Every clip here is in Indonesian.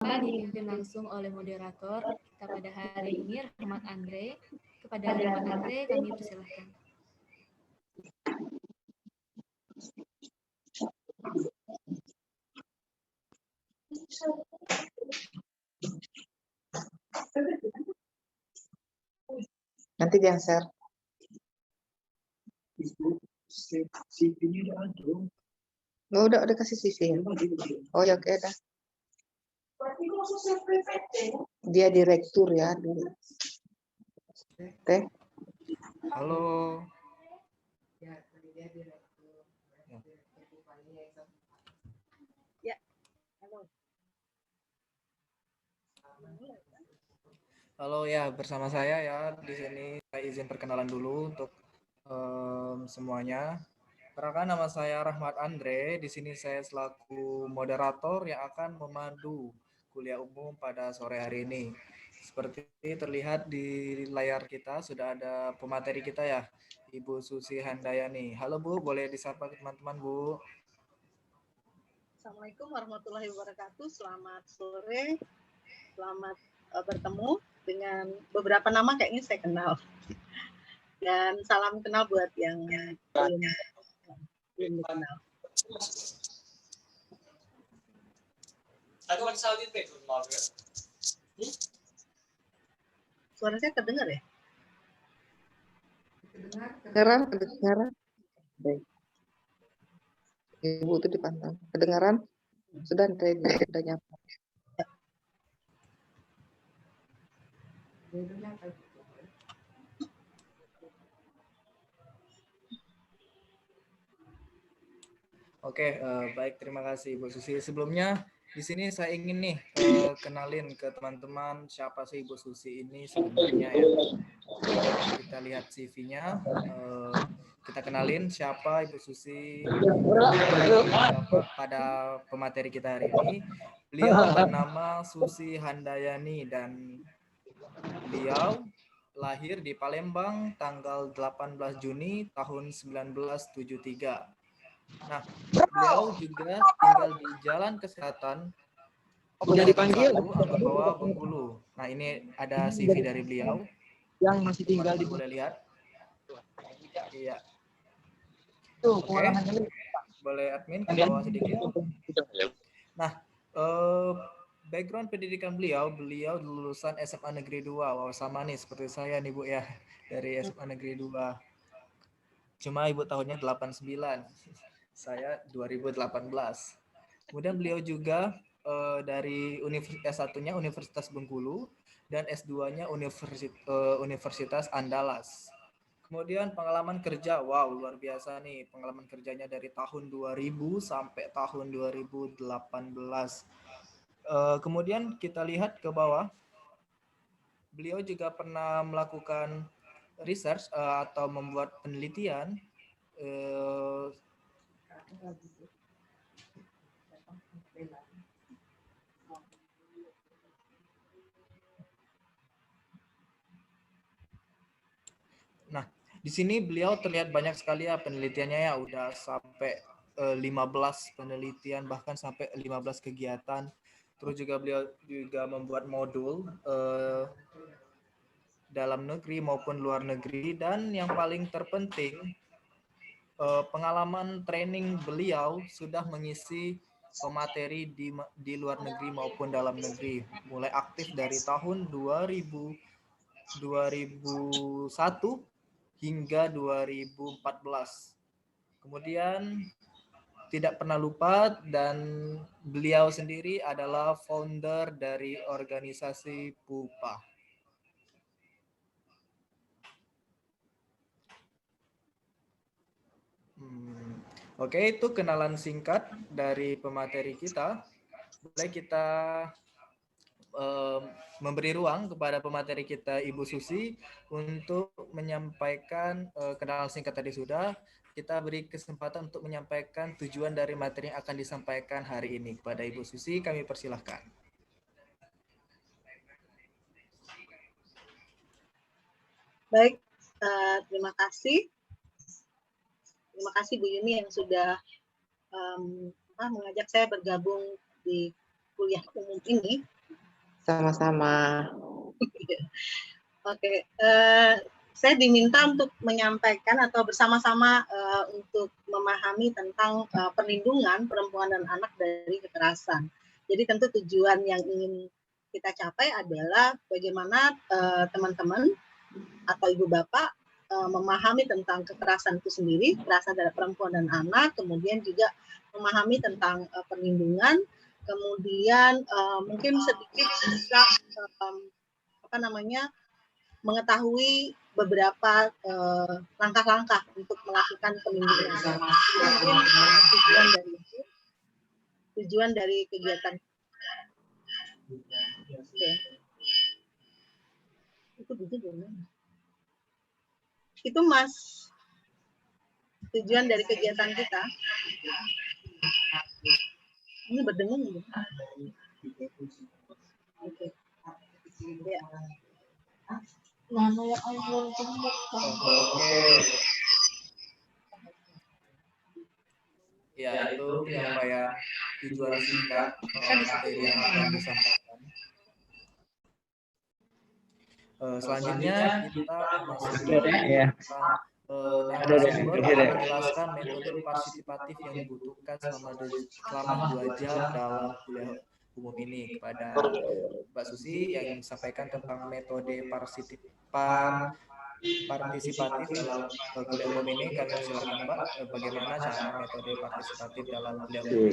dipimpin langsung oleh moderator kita pada hari ini, Rahmat Andre. Kepada Rahmat Andre, kami persilahkan. Nanti dia share. CV-nya ada. Oh, udah kasih CV. Oh ya, oke dah. Dia direktur ya dulu. Teh. Halo. Ya. Halo. Halo ya, bersama saya ya di sini saya izin perkenalan dulu untuk semuanya. Perkenalkan, nama saya Rahmat Andre. Di sini saya selaku moderator yang akan memandu kuliah umum pada sore hari ini. Seperti terlihat di layar kita sudah ada pemateri kita ya, Ibu Susi Handayani. Halo Bu, boleh disapa ke teman-teman Bu? Assalamualaikum warahmatullahi wabarakatuh. Selamat sore. Selamat bertemu dengan beberapa nama kayaknya saya kenal. Dan salam kenal buat yang belum kenal. Suara saya terdengar ya? Kedengaran. Baik. Ibu itu dipantau. Kedengaran? Sudah nyapa. Oke, baik, terima kasih Bu Susi. Sebelumnya di sini saya ingin nih kenalin ke teman-teman siapa sih Ibu Susi ini sebenarnya ya. Kita lihat CV-nya, kita kenalin siapa Ibu Susi pada pemateri kita hari ini. Beliau bernama Susi Handayani dan beliau lahir di Palembang tanggal 18 Juni tahun 1973. Nah, beliau juga tinggal di Jalan Kesehatan Udah dipanggil? Angkot Bawah, Bengkulu. Nah, ini ada CV dari beliau. Yang masih tinggal di boleh lihat. Iya. Tuh, Oke. Boleh admin ke bawah sedikit. Nah, background pendidikan beliau lulusan SMA Negeri 2. Wow, sama nih seperti saya nih Bu ya, dari SMA Negeri 2. Cuma Ibu tahunnya 89. Saya 2018. Kemudian beliau juga dari S1-nya Universitas Bengkulu dan S2-nya Universitas Andalas. Kemudian pengalaman kerja, wow luar biasa nih pengalaman kerjanya dari tahun 2000 sampai tahun 2018. Kemudian kita lihat ke bawah, beliau juga pernah melakukan research atau membuat penelitian Nah, di sini beliau terlihat banyak sekali ya penelitiannya ya, udah sampai 15 penelitian, bahkan sampai 15 kegiatan. Terus juga beliau juga membuat modul dalam negeri maupun luar negeri, dan yang paling terpenting pengalaman training beliau sudah mengisi pemateri di luar negeri maupun dalam negeri, mulai aktif dari tahun 2001 hingga 2014. Kemudian tidak pernah lupa, dan beliau sendiri adalah founder dari organisasi PUPA. Oke, itu kenalan singkat dari pemateri kita. Boleh kita memberi ruang kepada pemateri kita Ibu Susi untuk menyampaikan kenalan singkat tadi sudah. Kita beri kesempatan untuk menyampaikan tujuan dari materi yang akan disampaikan hari ini kepada Ibu Susi. Kami persilahkan. Baik, terima kasih. Terima kasih Bu Yuni yang sudah mengajak saya bergabung di kuliah umum ini. Sama-sama. Oke, saya diminta untuk menyampaikan atau bersama-sama untuk memahami tentang perlindungan perempuan dan anak dari kekerasan. Jadi tentu tujuan yang ingin kita capai adalah bagaimana teman-teman atau ibu bapak memahami tentang kekerasan itu sendiri, kekerasan terhadap perempuan dan anak, kemudian juga memahami tentang perlindungan, kemudian mungkin sedikit bisa mengetahui beberapa langkah-langkah untuk melakukan perlindungan. Mungkin tujuan dari kegiatan. Oke. Itu belum. Itu Mas tujuan dari kegiatan kita. Ini berdengung ya? Oke. Ya. Oke. Ya, itu penyampaian tujuan singkat materi yang akan disampaikan. Selanjutnya kita masuk narasumber akan menjelaskan metode partisipatif yang dibutuhkan selama 2 jam dalam kuliah umum ini. Kepada Mbak Susi yang sampaikan tentang metode partisipatif dalam kuliah umum ini, kami silakan Mbak, bagaimana cara metode partisipatif dalam kuliah umum ini.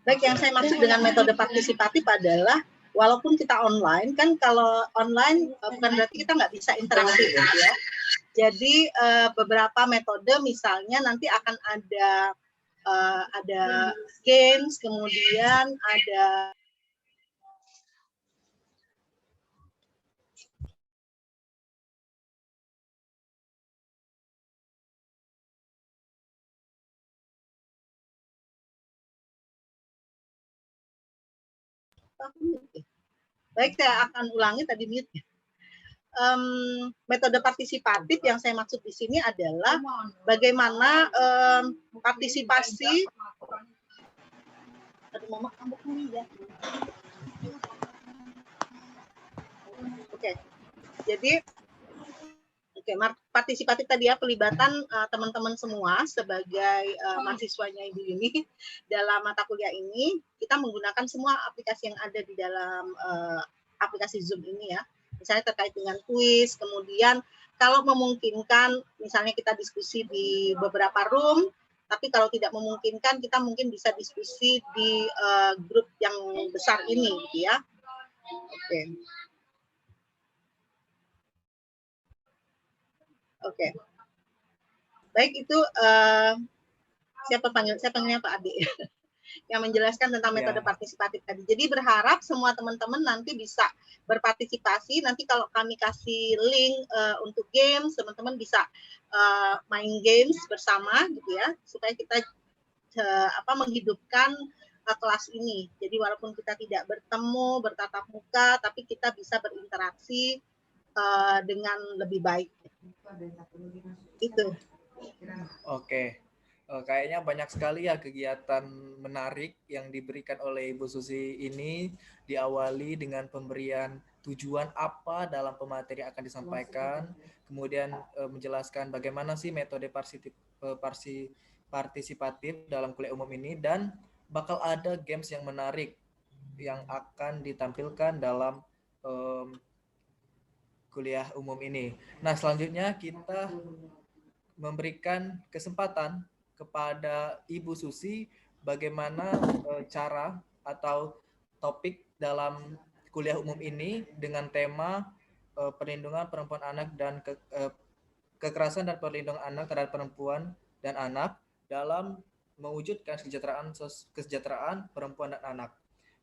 Baik, yang saya maksud dengan metode partisipatif adalah walaupun kita online, kan kalau online bukan berarti kita nggak bisa interaksi ya. Jadi beberapa metode misalnya nanti akan ada games, kemudian ada baik, saya akan ulangi tadi mute. Metode partisipatif yang saya maksud di sini adalah bagaimana partisipasi. Oke, jadi partisipatif tadi ya, pelibatan teman-teman semua sebagai mahasiswanya Ibu ini dalam mata kuliah ini. Kita menggunakan semua aplikasi yang ada di dalam aplikasi Zoom ini ya. Misalnya terkait dengan kuis, kemudian kalau memungkinkan misalnya kita diskusi di beberapa room, tapi kalau tidak memungkinkan kita mungkin bisa diskusi di grup yang besar ini gitu ya. Oke. Baik, itu siapa panggilnya Pak Ade yang menjelaskan tentang metode partisipatif tadi. Jadi berharap semua teman-teman nanti bisa berpartisipasi. Nanti kalau kami kasih link untuk games, teman-teman bisa main games bersama gitu ya, supaya kita menghidupkan kelas ini. Jadi walaupun kita tidak bertemu, bertatap muka, tapi kita bisa berinteraksi dengan lebih baik. Itu. Oke. Kayaknya banyak sekali ya kegiatan menarik yang diberikan oleh Ibu Susi ini, diawali dengan pemberian tujuan apa dalam pemateri yang akan disampaikan, kemudian menjelaskan bagaimana sih metode partisipatif dalam kuliah umum ini, dan bakal ada games yang menarik yang akan ditampilkan dalam kuliah umum ini. Nah, selanjutnya kita memberikan kesempatan kepada Ibu Susi bagaimana cara atau topik dalam kuliah umum ini dengan tema perlindungan perempuan anak dan kekerasan dan perlindungan anak terhadap perempuan dan anak dalam mewujudkan kesejahteraan perempuan dan anak.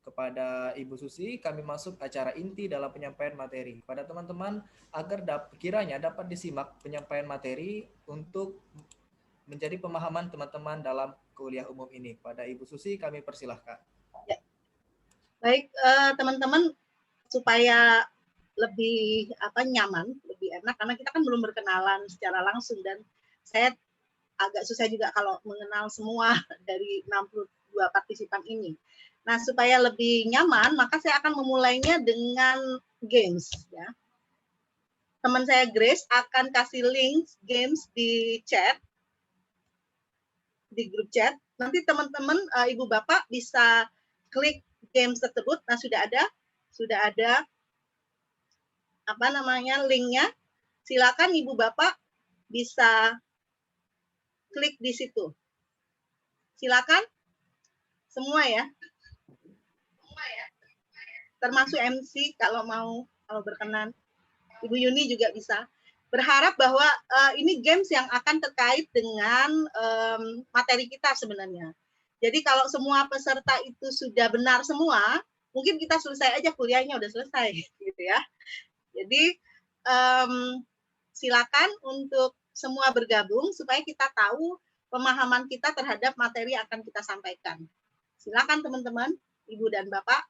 Kepada Ibu Susi, kami masuk acara inti dalam penyampaian materi. Pada teman-teman, agar kiranya dapat disimak penyampaian materi untuk menjadi pemahaman teman-teman dalam kuliah umum ini. Pada Ibu Susi, kami persilahkan. Ya. Baik, teman-teman, supaya lebih nyaman, lebih enak karena kita kan belum berkenalan secara langsung dan saya agak susah juga kalau mengenal semua dari 62 partisipan ini. Nah, supaya lebih nyaman, maka saya akan memulainya dengan games ya. Teman saya Grace akan kasih link games di chat, di grup chat. Nanti teman-teman, Ibu Bapak bisa klik games tersebut. Nah, sudah ada linknya. Silakan Ibu Bapak bisa klik di situ. Silakan semua ya. Termasuk MC kalau berkenan. Ibu Yuni juga bisa. Berharap bahwa ini games yang akan terkait dengan materi kita sebenarnya. Jadi kalau semua peserta itu sudah benar semua, mungkin kita selesai aja kuliahnya udah selesai gitu ya. Jadi silakan untuk semua bergabung supaya kita tahu pemahaman kita terhadap materi yang akan kita sampaikan. Silakan teman-teman, Ibu dan Bapak.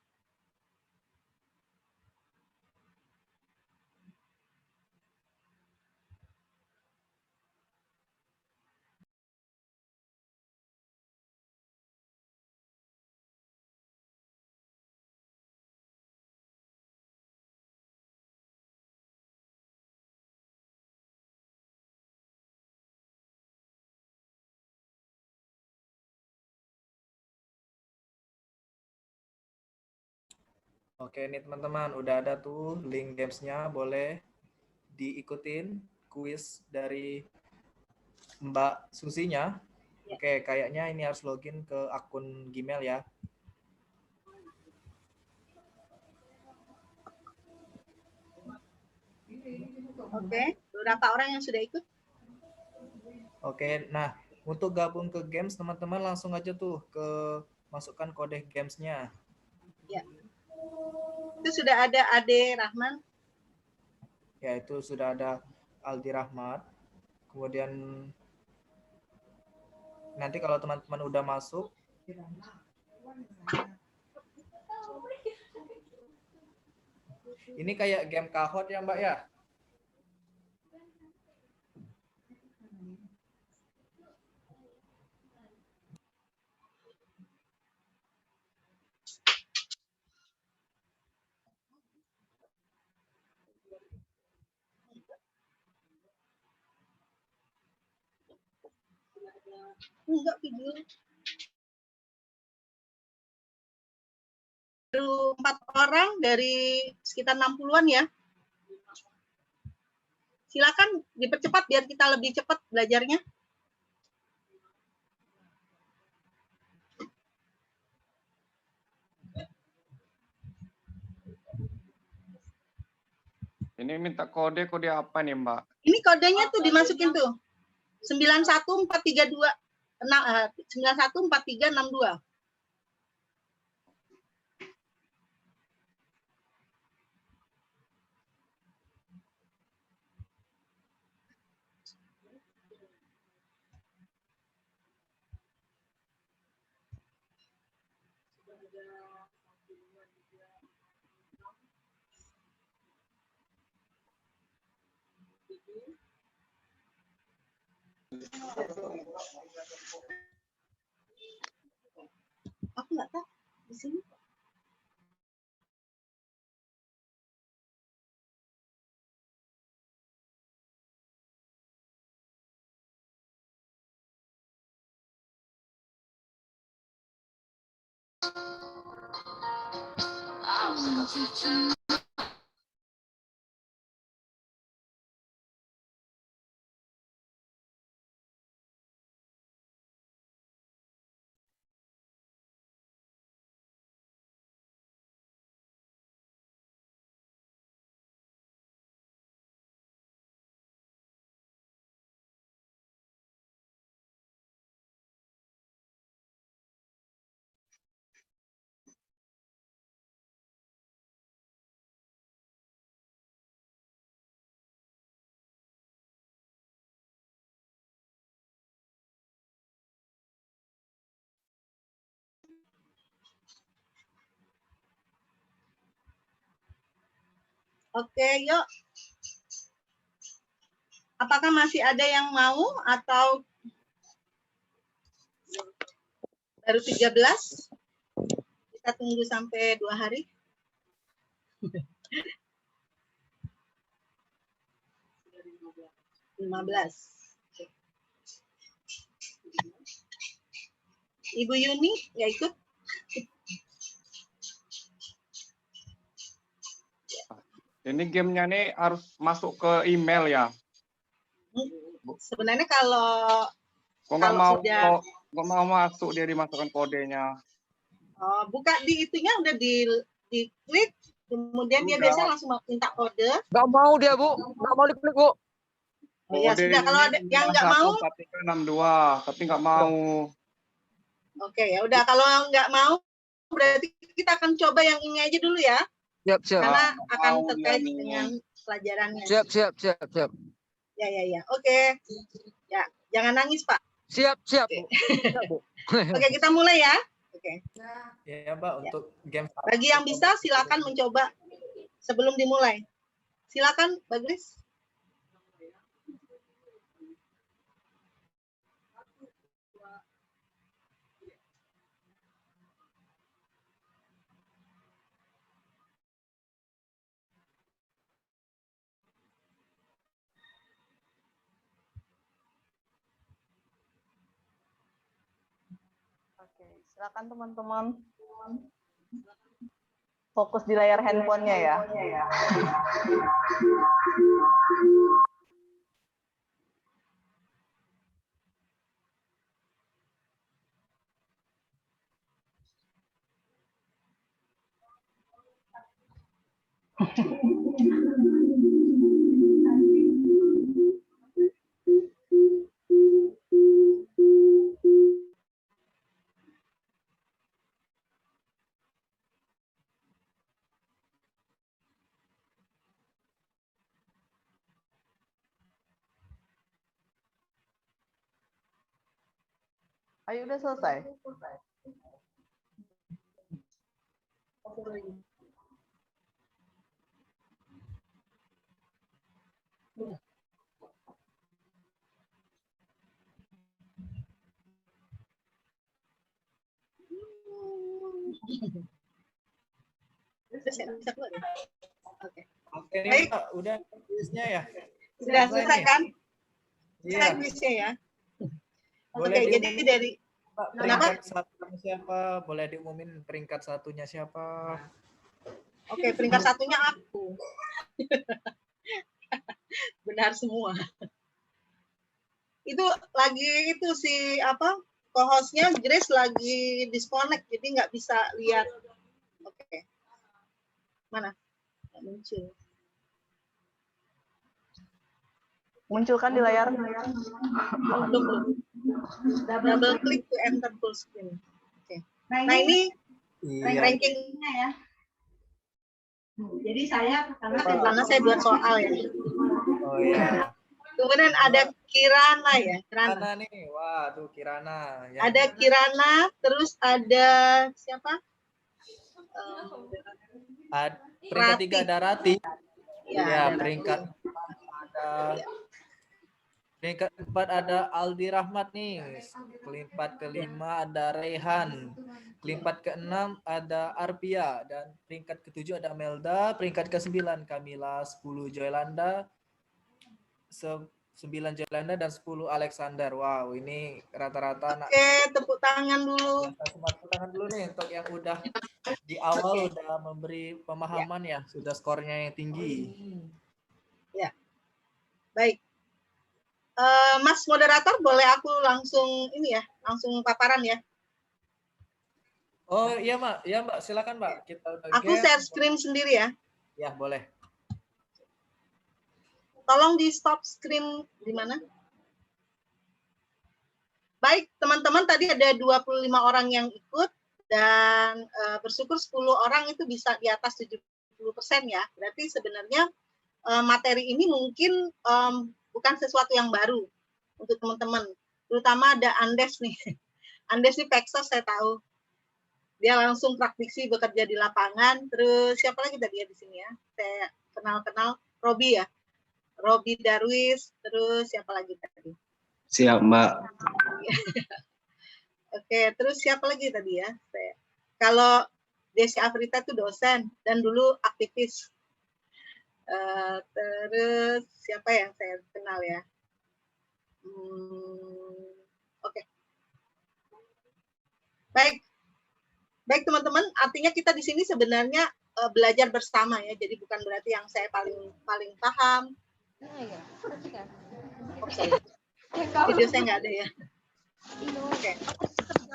Oke nih teman-teman, udah ada tuh link gamesnya, boleh diikutin kuis dari Mbak Susinya. Oke, kayaknya ini harus login ke akun Gmail ya. Oke, beberapa orang yang sudah ikut. Oke, nah untuk gabung ke games teman-teman langsung aja tuh ke masukkan kode gamesnya. Ya. Itu sudah ada Ade Rahman. Ya, itu sudah ada Aldi Rahmat. Kemudian nanti kalau teman-teman udah masuk, ini kayak game Kahoot ya Mbak ya? Enggak video. Baru 4 orang dari sekitar 60-an ya. Silakan dipercepat biar kita lebih cepat belajarnya. Ini minta kode apa nih Mbak? Ini kodenya tuh dimasukin tuh. 91432 914362. Aku nggak tahu di sini. Oke, yuk. Apakah masih ada yang mau atau baru 13? Kita tunggu sampai 2 hari. 15. Ibu Yuni nggak ikut? Ini gamenya nih harus masuk ke email ya. Sebenarnya kalau Kok nggak Kalau mau sudah- nggak mau masuk dia dimasukkan kodenya. buka di itunya udah di klik, kemudian dia Udah. biasanya langsung minta kode. Nggak mau dia, Bu. Nggak mau diklik, Bu. Oh, ya sudah, kalau ada yang nggak mau, 62 tapi nggak mau. oke ya udah. Kalau nggak mau, berarti kita akan coba yang ini aja dulu ya, Siap, siap. karena akan mau terkait yang ini. dengan pelajarannya. Siap, siap, siap, siap. Ya. Oke. Ya, jangan nangis Pak. Siap, siap, Bu. Siap, Bu. Oke, kita mulai ya. Oke. Ya, Mbak, untuk game Bagi yang bisa silakan mencoba sebelum dimulai. Silakan, Bagris. Oke, silakan teman-teman. Fokus di layar handphonenya ya. Ayo udah selesai. Bisa keluar ya? Oke. Oke, nih, Baik. Mbak, udah quiznya ya. Sudah selesai nih. kan? Iya. Saya quiznya ya. Boleh Oke, jadi diumumin, dari Mbak, Kenapa? peringkat satunya siapa? Boleh diumumin peringkat satunya siapa? oke, peringkat satunya aku. Benar semua. Itu lagi itu si apa? Co-hostnya Grace lagi disconnect, jadi nggak bisa lihat. Oke. Mana? Nggak muncul. Muncul kan di layar? Belum. Double klik to enter full screen. Oke. Nah ini Iya. rankingnya ya. Jadi karena Pak. saya buat soal ya. Oh iya. Kemudian ada Kirana ya, Kirana. Kirana nih, waduh Kirana. Yang Ada Kirana, terus ada siapa? peringkat Rati. 3 ada Rati. Ya, Ya, ada peringkat Rati. 4 ada peringkat 4 ada Aldi Rahmat nih. Peringkat ke-5 ada Rehan. Peringkat ke-6 ada Arpia dan peringkat ke-7 ada Melda, peringkat ke-9 Kamila, 10 Joylanda, 9 Joylanda dan 10 Alexander. Wow, ini rata-rata anak. Oke, tepuk tangan dulu. Tepuk tangan dulu nih untuk yang udah di awal udah memberi pemahaman ya, sudah skornya yang tinggi. Ya, baik. Mas moderator, boleh aku langsung ini ya, langsung paparan ya. Oh iya Mbak, silakan Mbak. Kita Aku share screen sendiri ya. Ya boleh. Tolong di stop screen di mana? Baik, teman-teman, tadi ada 25 orang yang ikut dan bersyukur 10 orang itu bisa di atas 70% ya. Berarti sebenarnya materi ini mungkin bukan sesuatu yang baru untuk teman-teman. Terutama ada Andes nih. Andes nih Peksos saya tahu. Dia langsung praktisi bekerja di lapangan. Terus siapa lagi tadi ya di sini ya? Saya kenal-kenal. Robi ya, Robi Darwis, terus siapa lagi tadi? Siap, Mbak. Oke, terus siapa lagi tadi ya? Kalau Desi Afrita itu dosen dan dulu aktivis. Terus siapa yang saya kenal ya? Oke. Baik teman-teman. Artinya kita di sini sebenarnya belajar bersama ya. Jadi bukan berarti yang saya paling paham. Oh, sorry. Video saya nggak ada ya. Oke.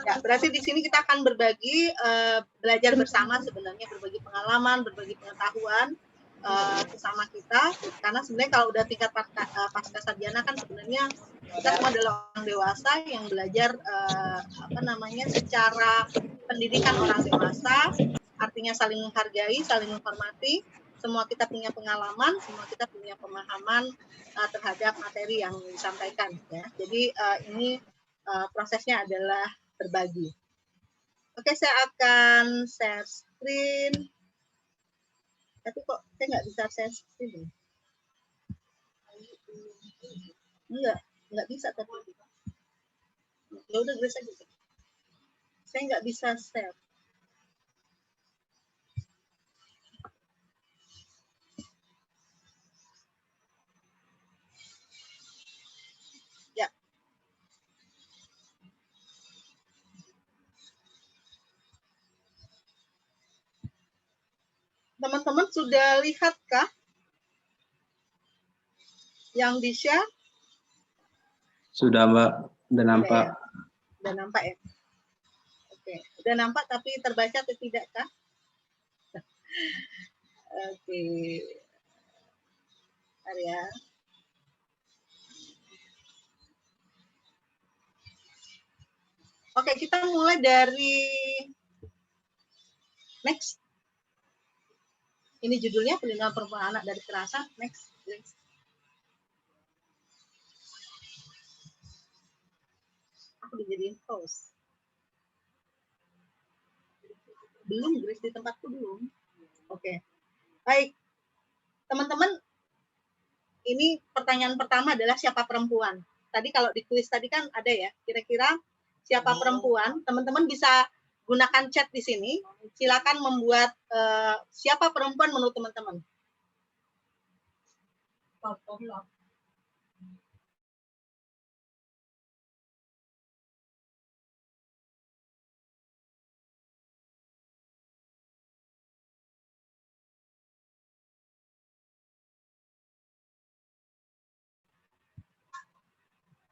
Ya, berarti di sini kita akan berbagi belajar bersama sebenarnya, berbagi pengalaman, berbagi pengetahuan sesama kita, karena sebenarnya kalau udah tingkat pasca sarjana kan sebenarnya kita semua adalah orang dewasa yang belajar secara pendidikan orang dewasa, artinya saling menghargai, saling menghormati, semua kita punya pengalaman, semua kita punya pemahaman terhadap materi yang disampaikan ya. Jadi ini prosesnya adalah berbagi. Oke, saya akan share screen. Tapi kok saya nggak bisa share screen? Nggak bisa tapi. Ya udah Grace aja. Saya nggak bisa share. Ya. Teman-teman sudah lihatkah yang di-share? Sudah, Mbak. Udah nampak. Ya? Udah nampak ya? Oke. Udah nampak tapi terbaca atau tidak kah? Oke. Bentar ya. Oke, kita mulai dari next. Ini judulnya Perlindungan Perempuan Anak dari Kekerasan. Next, please. Aku dijadiin host. Belum, Grace, di tempatku belum. Oke. Baik. Teman-teman, ini pertanyaan pertama adalah siapa perempuan? Tadi kalau di kuis tadi kan ada ya, kira-kira siapa perempuan? Teman-teman bisa gunakan chat di sini. Silakan membuat siapa perempuan menurut teman-teman.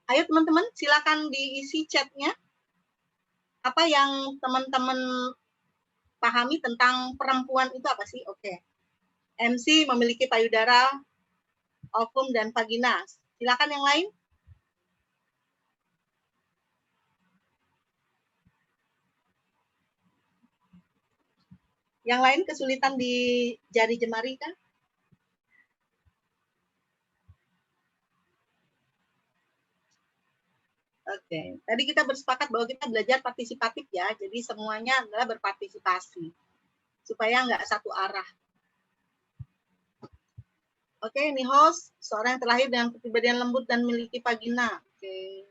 Ayo teman-teman, silakan diisi chatnya. Apa yang teman-teman pahami tentang perempuan itu apa sih? Oke. MC memiliki payudara, ovum, dan vagina. Silakan yang lain. Yang lain kesulitan di jari jemari kan? Oke, tadi kita bersepakat bahwa kita belajar partisipatif ya, jadi semuanya adalah berpartisipasi, supaya nggak satu arah. Oke, ini host, seorang yang terlahir dengan kepribadian lembut dan memiliki vagina. Oke,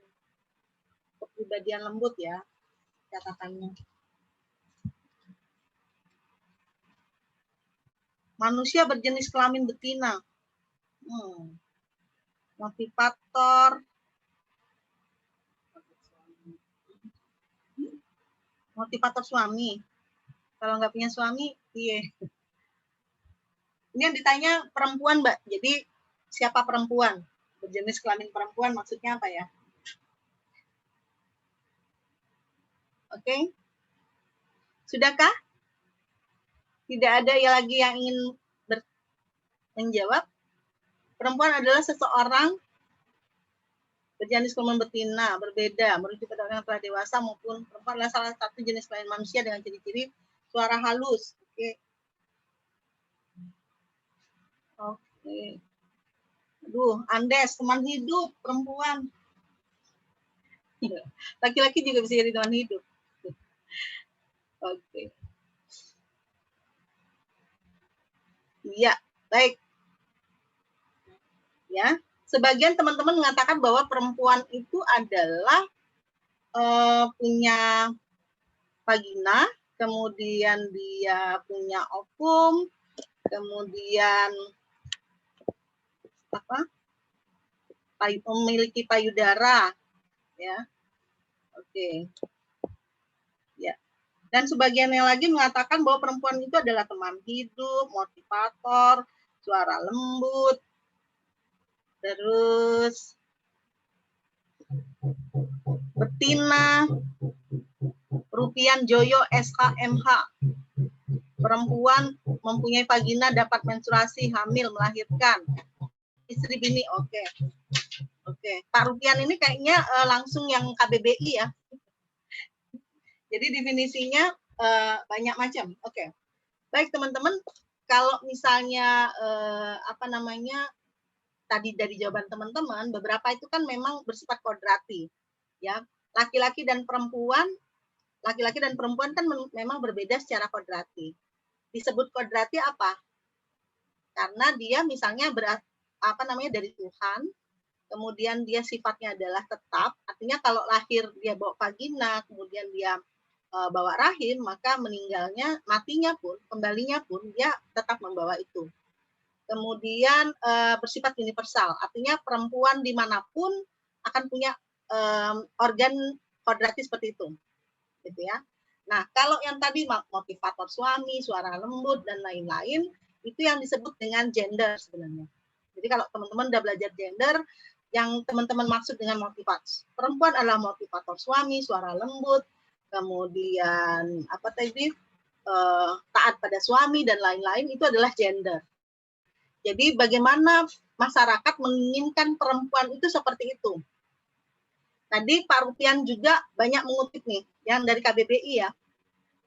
kepribadian lembut ya, catatannya. Manusia berjenis kelamin betina. Motivator. Motivator suami. Kalau nggak punya suami, iya. Ini yang ditanya perempuan, Mbak. Jadi siapa perempuan? Berjenis kelamin perempuan maksudnya apa ya? Oke. Sudahkah? Tidak ada lagi yang ingin menjawab. Perempuan adalah seseorang berjenis kelamin betina, berbeda, merujuk pada orang yang telah dewasa maupun perempuan adalah salah satu jenis kelamin manusia dengan ciri-ciri suara halus. Oke. Oke. Aduh, Andes, teman hidup, perempuan. Laki-laki juga bisa jadi teman hidup. Oke. Iya, baik. Ya, sebagian teman-teman mengatakan bahwa perempuan itu adalah punya vagina, kemudian dia punya ovum, kemudian memiliki payudara, ya. Oke. Ya. Dan sebagian yang lagi mengatakan bahwa perempuan itu adalah teman hidup, motivator, suara lembut, terus betina, Rupian Joyo SKMH. Perempuan mempunyai vagina, dapat menstruasi, hamil, melahirkan. Istri bini, oke. Oke. Pak Rupian ini kayaknya langsung yang KBBI ya. Jadi definisinya banyak macam. Oke. Baik teman-teman, kalau misalnya tadi dari jawaban teman-teman, beberapa itu kan memang bersifat kodrati. Ya, laki-laki dan perempuan kan memang berbeda secara kodrati. Disebut kodrati apa? Karena dia misalnya dari Tuhan, kemudian dia sifatnya adalah tetap, artinya kalau lahir dia bawa vagina, kemudian dia bawa rahim, maka matinya pun, kembalinya pun dia tetap membawa itu. Kemudian bersifat universal, artinya perempuan dimanapun akan punya organ kodrati seperti itu, gitu ya. Nah, kalau yang tadi motivator suami, suara lembut dan lain-lain, itu yang disebut dengan gender sebenarnya. Jadi kalau teman-teman udah belajar gender, yang teman-teman maksud dengan motivator perempuan adalah motivator suami, suara lembut, kemudian taat pada suami dan lain-lain, itu adalah gender. Jadi bagaimana masyarakat menginginkan perempuan itu seperti itu. Tadi Pak Rupian juga banyak mengutip nih, yang dari KBBI ya.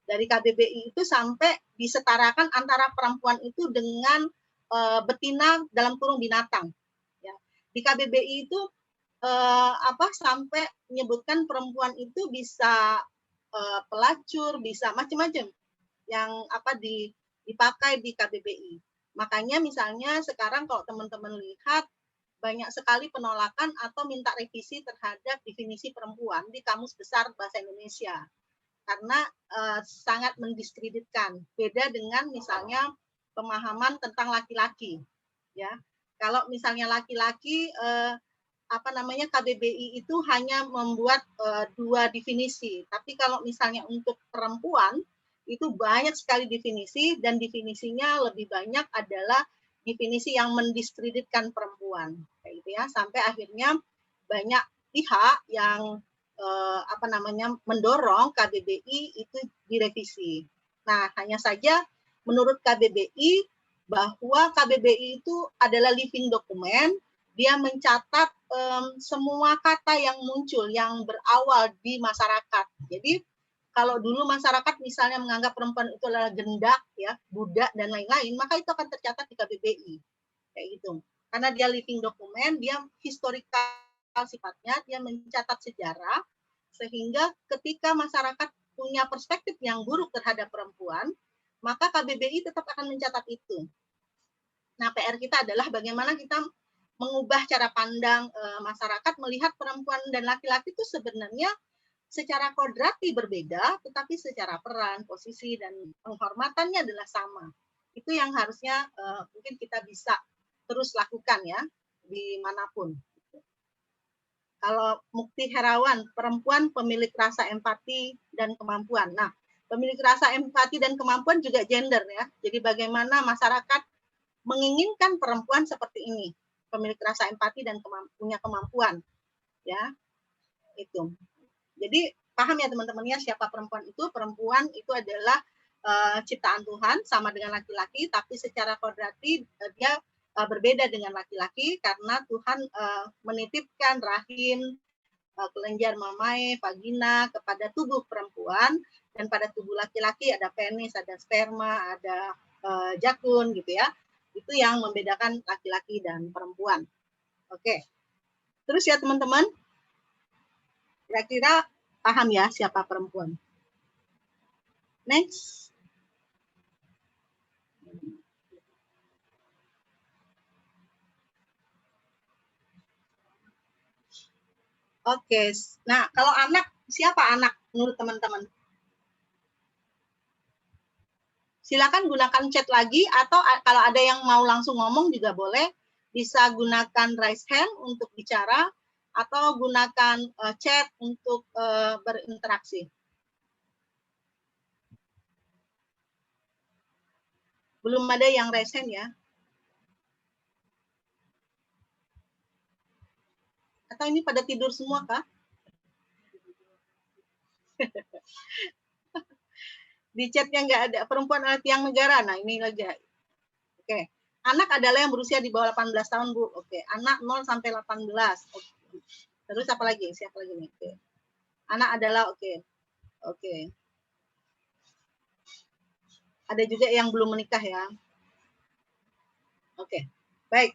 Dari KBBI itu sampai disetarakan antara perempuan itu dengan betina dalam kurung binatang. Ya. Di KBBI itu sampai menyebutkan perempuan itu bisa pelacur, bisa macam-macam yang dipakai di KBBI. Makanya misalnya sekarang kalau teman-teman lihat banyak sekali penolakan atau minta revisi terhadap definisi perempuan di Kamus Besar Bahasa Indonesia karena sangat mendiskreditkan. Beda dengan misalnya pemahaman tentang laki-laki, ya. Kalau misalnya laki-laki KBBI itu hanya membuat 2 definisi, tapi kalau misalnya untuk perempuan itu banyak sekali definisi dan definisinya lebih banyak adalah definisi yang mendiskreditkan perempuan, kayak gitu ya, sampai akhirnya banyak pihak yang mendorong KBBI itu direvisi. Nah, hanya saja menurut KBBI bahwa KBBI itu adalah living document, dia mencatat semua kata yang muncul yang berawal di masyarakat. Jadi kalau dulu masyarakat misalnya menganggap perempuan itu adalah gendak, ya, budak dan lain-lain, maka itu akan tercatat di KBBI, kayak gitu. Karena dia living document, dia historikal sifatnya, dia mencatat sejarah, sehingga ketika masyarakat punya perspektif yang buruk terhadap perempuan, maka KBBI tetap akan mencatat itu. Nah, PR kita adalah bagaimana kita mengubah cara pandang masyarakat melihat perempuan dan laki-laki itu sebenarnya secara kodrati berbeda, tetapi secara peran, posisi, dan penghormatannya adalah sama. Itu yang harusnya mungkin kita bisa terus lakukan ya, dimanapun. Kalau Mukti Herawan, perempuan pemilik rasa empati dan kemampuan. Nah, pemilik rasa empati dan kemampuan juga gender ya. Jadi bagaimana masyarakat menginginkan perempuan seperti ini, pemilik rasa empati dan punya kemampuan. Ya, itu. Jadi paham ya teman-teman ya siapa perempuan itu? Perempuan itu adalah ciptaan Tuhan sama dengan laki-laki, tapi secara kodrati dia berbeda dengan laki-laki karena Tuhan menitipkan rahim, kelenjar mamae, vagina kepada tubuh perempuan, dan pada tubuh laki-laki ada penis, ada sperma, ada jakun gitu ya. Itu yang membedakan laki-laki dan perempuan. Oke. Terus ya teman-teman, kira-kira paham ya siapa perempuan? Next. Oke. Nah, kalau anak, siapa anak menurut teman-teman? Silakan gunakan chat lagi, atau kalau ada yang mau langsung ngomong juga boleh. Bisa gunakan raise hand untuk bicara, atau gunakan chat untuk berinteraksi. Belum ada yang raise hand ya? Atau ini pada tidur semua kah? Di chatnya nggak ada. Perempuan adalah tiang negara. Nah, ini lagi. Oke. Anak adalah yang berusia di bawah 18 tahun, Bu. Oke. Anak 0 sampai 18. Oke. Terus apa lagi? Siapa lagi nih? Oke. Anak adalah, oke. Oke. Ada juga yang belum menikah ya. Oke. Baik.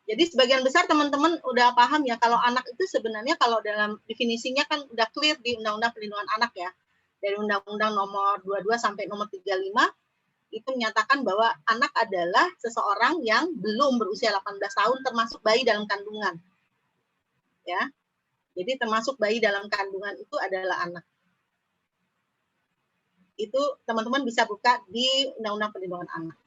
Jadi sebagian besar teman-teman udah paham ya, kalau anak itu sebenarnya kalau dalam definisinya kan udah clear di Undang-Undang Perlindungan Anak ya. Dari Undang-Undang nomor 22 sampai nomor 35 itu menyatakan bahwa anak adalah seseorang yang belum berusia 18 tahun termasuk bayi dalam kandungan. Ya. Jadi termasuk bayi dalam kandungan itu adalah anak. Itu teman-teman bisa buka di Undang-Undang Perlindungan Anak.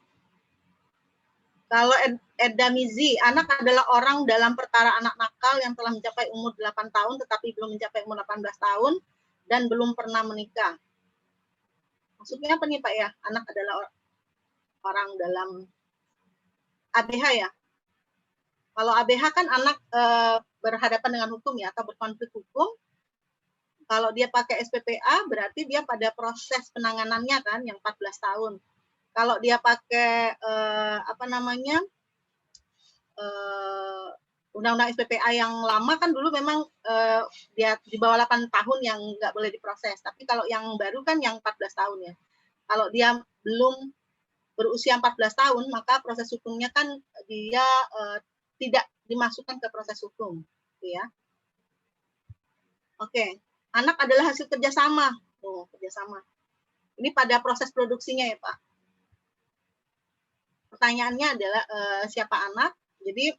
Kalau Edda Mizi, anak adalah orang dalam perkara anak nakal yang telah mencapai umur 8 tahun tetapi belum mencapai umur 18 tahun dan belum pernah menikah. Maksudnya apa nih Pak ya? Anak adalah orang dalam ABH ya. Kalau ABH kan anak berhadapan dengan hukum ya, atau berkonflik hukum. Kalau dia pakai SPPA berarti dia pada proses penanganannya kan yang 14 tahun. Kalau dia pakai Undang-Undang SPPA yang lama kan dulu memang dia di bawah 8 tahun yang nggak boleh diproses. Tapi kalau yang baru kan yang 14 tahun ya. Kalau dia belum berusia 14 tahun, maka proses hukumnya kan dia tidak dimasukkan ke proses hukum. Ya. Oke. Anak adalah hasil kerjasama. Oh, kerjasama. Ini pada proses produksinya ya Pak. Pertanyaannya adalah siapa anak? Jadi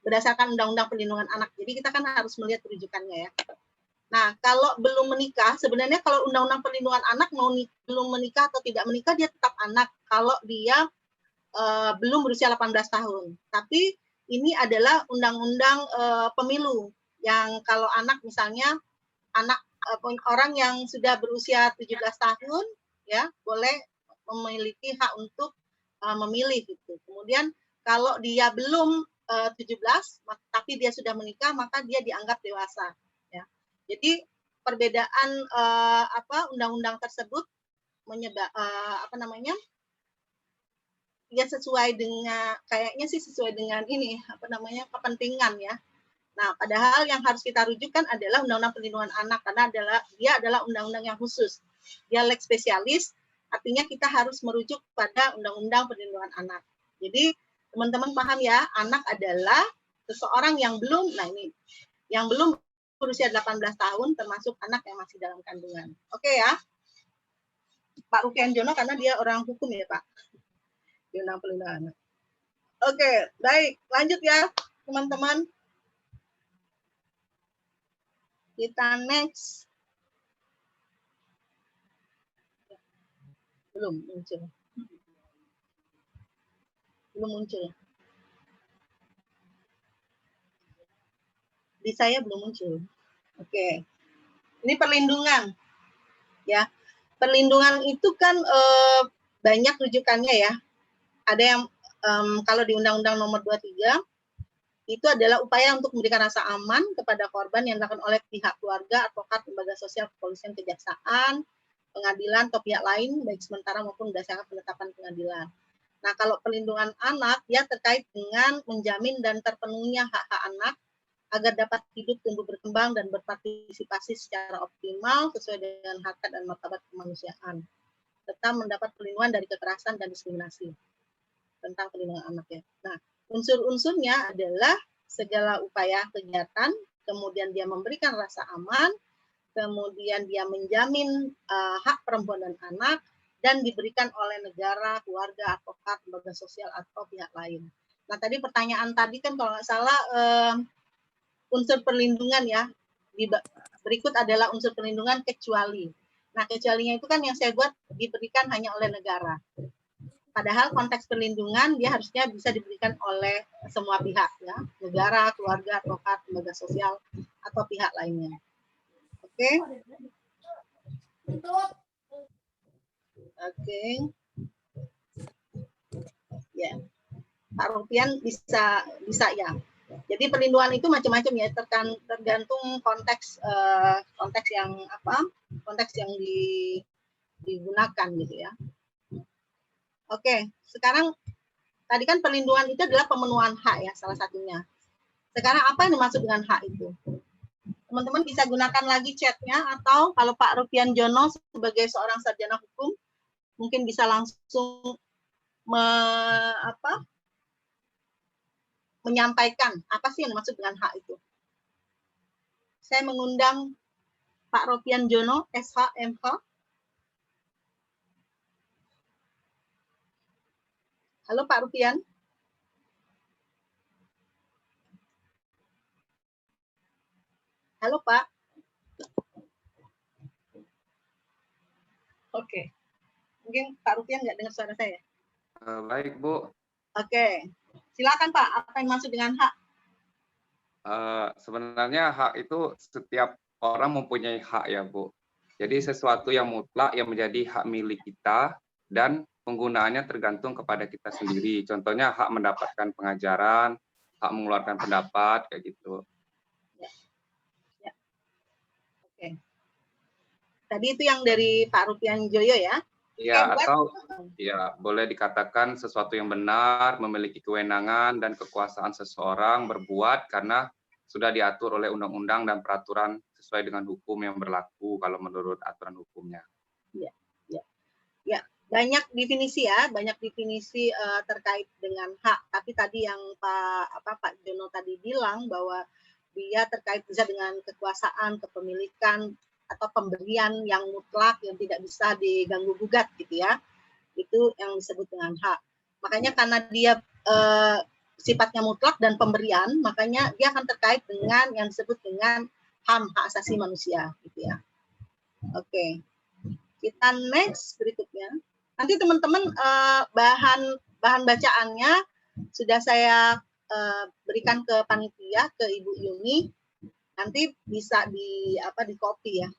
berdasarkan Undang-Undang Perlindungan Anak. Jadi kita kan harus melihat rujukannya ya. Nah, kalau belum menikah, sebenarnya kalau Undang-Undang Perlindungan Anak belum menikah atau tidak menikah, dia tetap anak kalau dia belum berusia 18 tahun. Tapi ini adalah Undang-Undang Pemilu yang kalau anak misalnya orang yang sudah berusia 17 tahun ya boleh memiliki hak untuk memilih gitu. Kemudian kalau dia belum 17 tapi dia sudah menikah maka dia dianggap dewasa ya. Jadi perbedaan undang-undang tersebut ya sesuai dengan kayaknya sih sesuai dengan ini kepentingan ya. Nah, padahal yang harus kita rujukan adalah Undang-Undang Perlindungan Anak karena dia adalah undang-undang yang khusus. Dia lex spesialis, artinya kita harus merujuk pada Undang-Undang Perlindungan Anak. Jadi, teman-teman paham ya, anak adalah seseorang yang belum berusia 18 tahun termasuk anak yang masih dalam kandungan. Oke ya. Pak Rukian Jono karena dia orang hukum ya, Pak. Di Undang Perlindungan Anak. Oke, baik. Lanjut ya, teman-teman. Kita next. Belum muncul. Di saya belum muncul. Oke. Ini perlindungan. Ya. Perlindungan itu kan banyak rujukannya ya. Ada yang kalau di Undang-Undang Nomor 23 itu adalah upaya untuk memberikan rasa aman kepada korban yang dilakukan oleh pihak keluarga, advokat, lembaga sosial, kepolisian, kejaksaan, pengadilan, atau pihak lain, baik sementara maupun berdasarkan penetapan pengadilan. Nah, kalau perlindungan anak, dia terkait dengan menjamin dan terpenuhinya hak-hak anak agar dapat hidup, tumbuh, berkembang, dan berpartisipasi secara optimal sesuai dengan harkat dan martabat kemanusiaan, serta mendapat perlindungan dari kekerasan dan diskriminasi tentang perlindungan anak ya. Nah, unsur-unsurnya adalah segala upaya kegiatan, kemudian dia memberikan rasa aman, kemudian dia menjamin hak perempuan dan anak, dan diberikan oleh negara, keluarga, advokat, lembaga sosial, atau pihak lain. Nah, tadi pertanyaan tadi kan kalau nggak salah unsur perlindungan ya. Berikut adalah unsur perlindungan kecuali. Nah, kecualinya itu kan yang saya buat diberikan hanya oleh negara. Padahal konteks perlindungan dia harusnya bisa diberikan oleh semua pihak ya, negara, keluarga, advokat, lembaga sosial atau pihak lainnya. Oke. Oke. Ya. Pak Rupian bisa ya. Jadi perlindungan itu macam-macam ya, tergantung konteks yang konteks yang digunakan gitu ya. Oke, sekarang tadi kan perlindungan itu adalah pemenuhan hak ya salah satunya. Sekarang apa yang dimaksud dengan hak itu? Teman-teman bisa gunakan lagi chatnya, atau kalau Pak Rupian Jono sebagai seorang sarjana hukum mungkin bisa langsung menyampaikan apa sih yang dimaksud dengan hak itu. Saya mengundang Pak Rupian Jono, SH, MH. Halo Pak Rupian. Halo Pak. Oke. Mungkin Pak Rupian nggak dengar suara saya. Baik, Bu. Oke. Silakan Pak, apa yang maksud dengan hak? Sebenarnya hak itu setiap orang mempunyai hak ya, Bu. Jadi sesuatu yang mutlak yang menjadi hak milik kita dan penggunaannya tergantung kepada kita sendiri. Contohnya hak mendapatkan pengajaran, hak mengeluarkan pendapat, kayak gitu. Ya. Oke. Tadi itu yang dari Pak Rupian Joyo ya? Ya, atau ya boleh dikatakan sesuatu yang benar, memiliki kewenangan dan kekuasaan seseorang berbuat karena sudah diatur oleh undang-undang dan peraturan sesuai dengan hukum yang berlaku kalau menurut aturan hukumnya. Ya, banyak definisi ya, banyak definisi terkait dengan hak. Tapi tadi yang Pak Jono tadi bilang bahwa dia terkait bisa dengan kekuasaan, kepemilikan atau pemberian yang mutlak yang tidak bisa diganggu gugat gitu ya. Itu yang disebut dengan hak. Makanya karena dia sifatnya mutlak dan pemberian, makanya dia akan terkait dengan yang disebut dengan HAM, hak asasi manusia gitu ya. Oke. Kita next berikutnya. Nanti teman-teman bahan bacaannya sudah saya berikan ke panitia, ke Ibu Yuni. Nanti bisa di copy ya.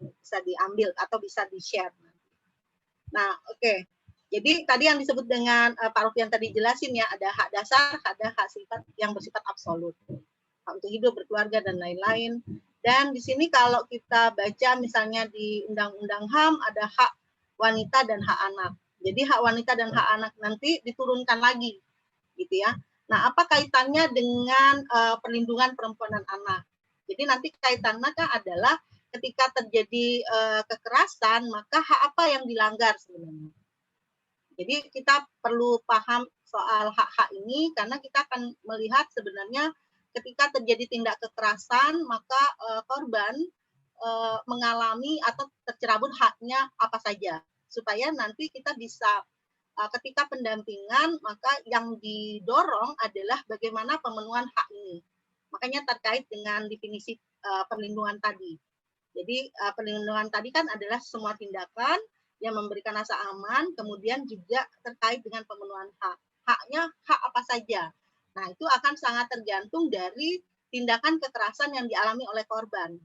Bisa diambil atau bisa di-share. Nah, oke. Jadi tadi yang disebut dengan Pak Rupian tadi jelasin ya, ada hak dasar, ada hak sifat yang bersifat absolut. Hak untuk hidup, berkeluarga dan lain-lain. Dan di sini kalau kita baca misalnya di Undang-Undang HAM ada hak wanita dan hak anak. Jadi hak wanita dan hak anak nanti diturunkan lagi, gitu ya. Nah, apa kaitannya dengan perlindungan perempuan dan anak? Jadi nanti kaitannya kan adalah ketika terjadi kekerasan, maka hak apa yang dilanggar sebenarnya? Jadi kita perlu paham soal hak-hak ini karena kita akan melihat sebenarnya ketika terjadi tindak kekerasan, maka korban mengalami atau tercerabut haknya apa saja, supaya nanti kita bisa ketika pendampingan, maka yang didorong adalah bagaimana pemenuhan hak ini. Makanya terkait dengan definisi perlindungan tadi. Jadi perlindungan tadi kan adalah semua tindakan yang memberikan rasa aman, kemudian juga terkait dengan pemenuhan hak. Haknya hak apa saja. Nah, itu akan sangat tergantung dari tindakan kekerasan yang dialami oleh korban.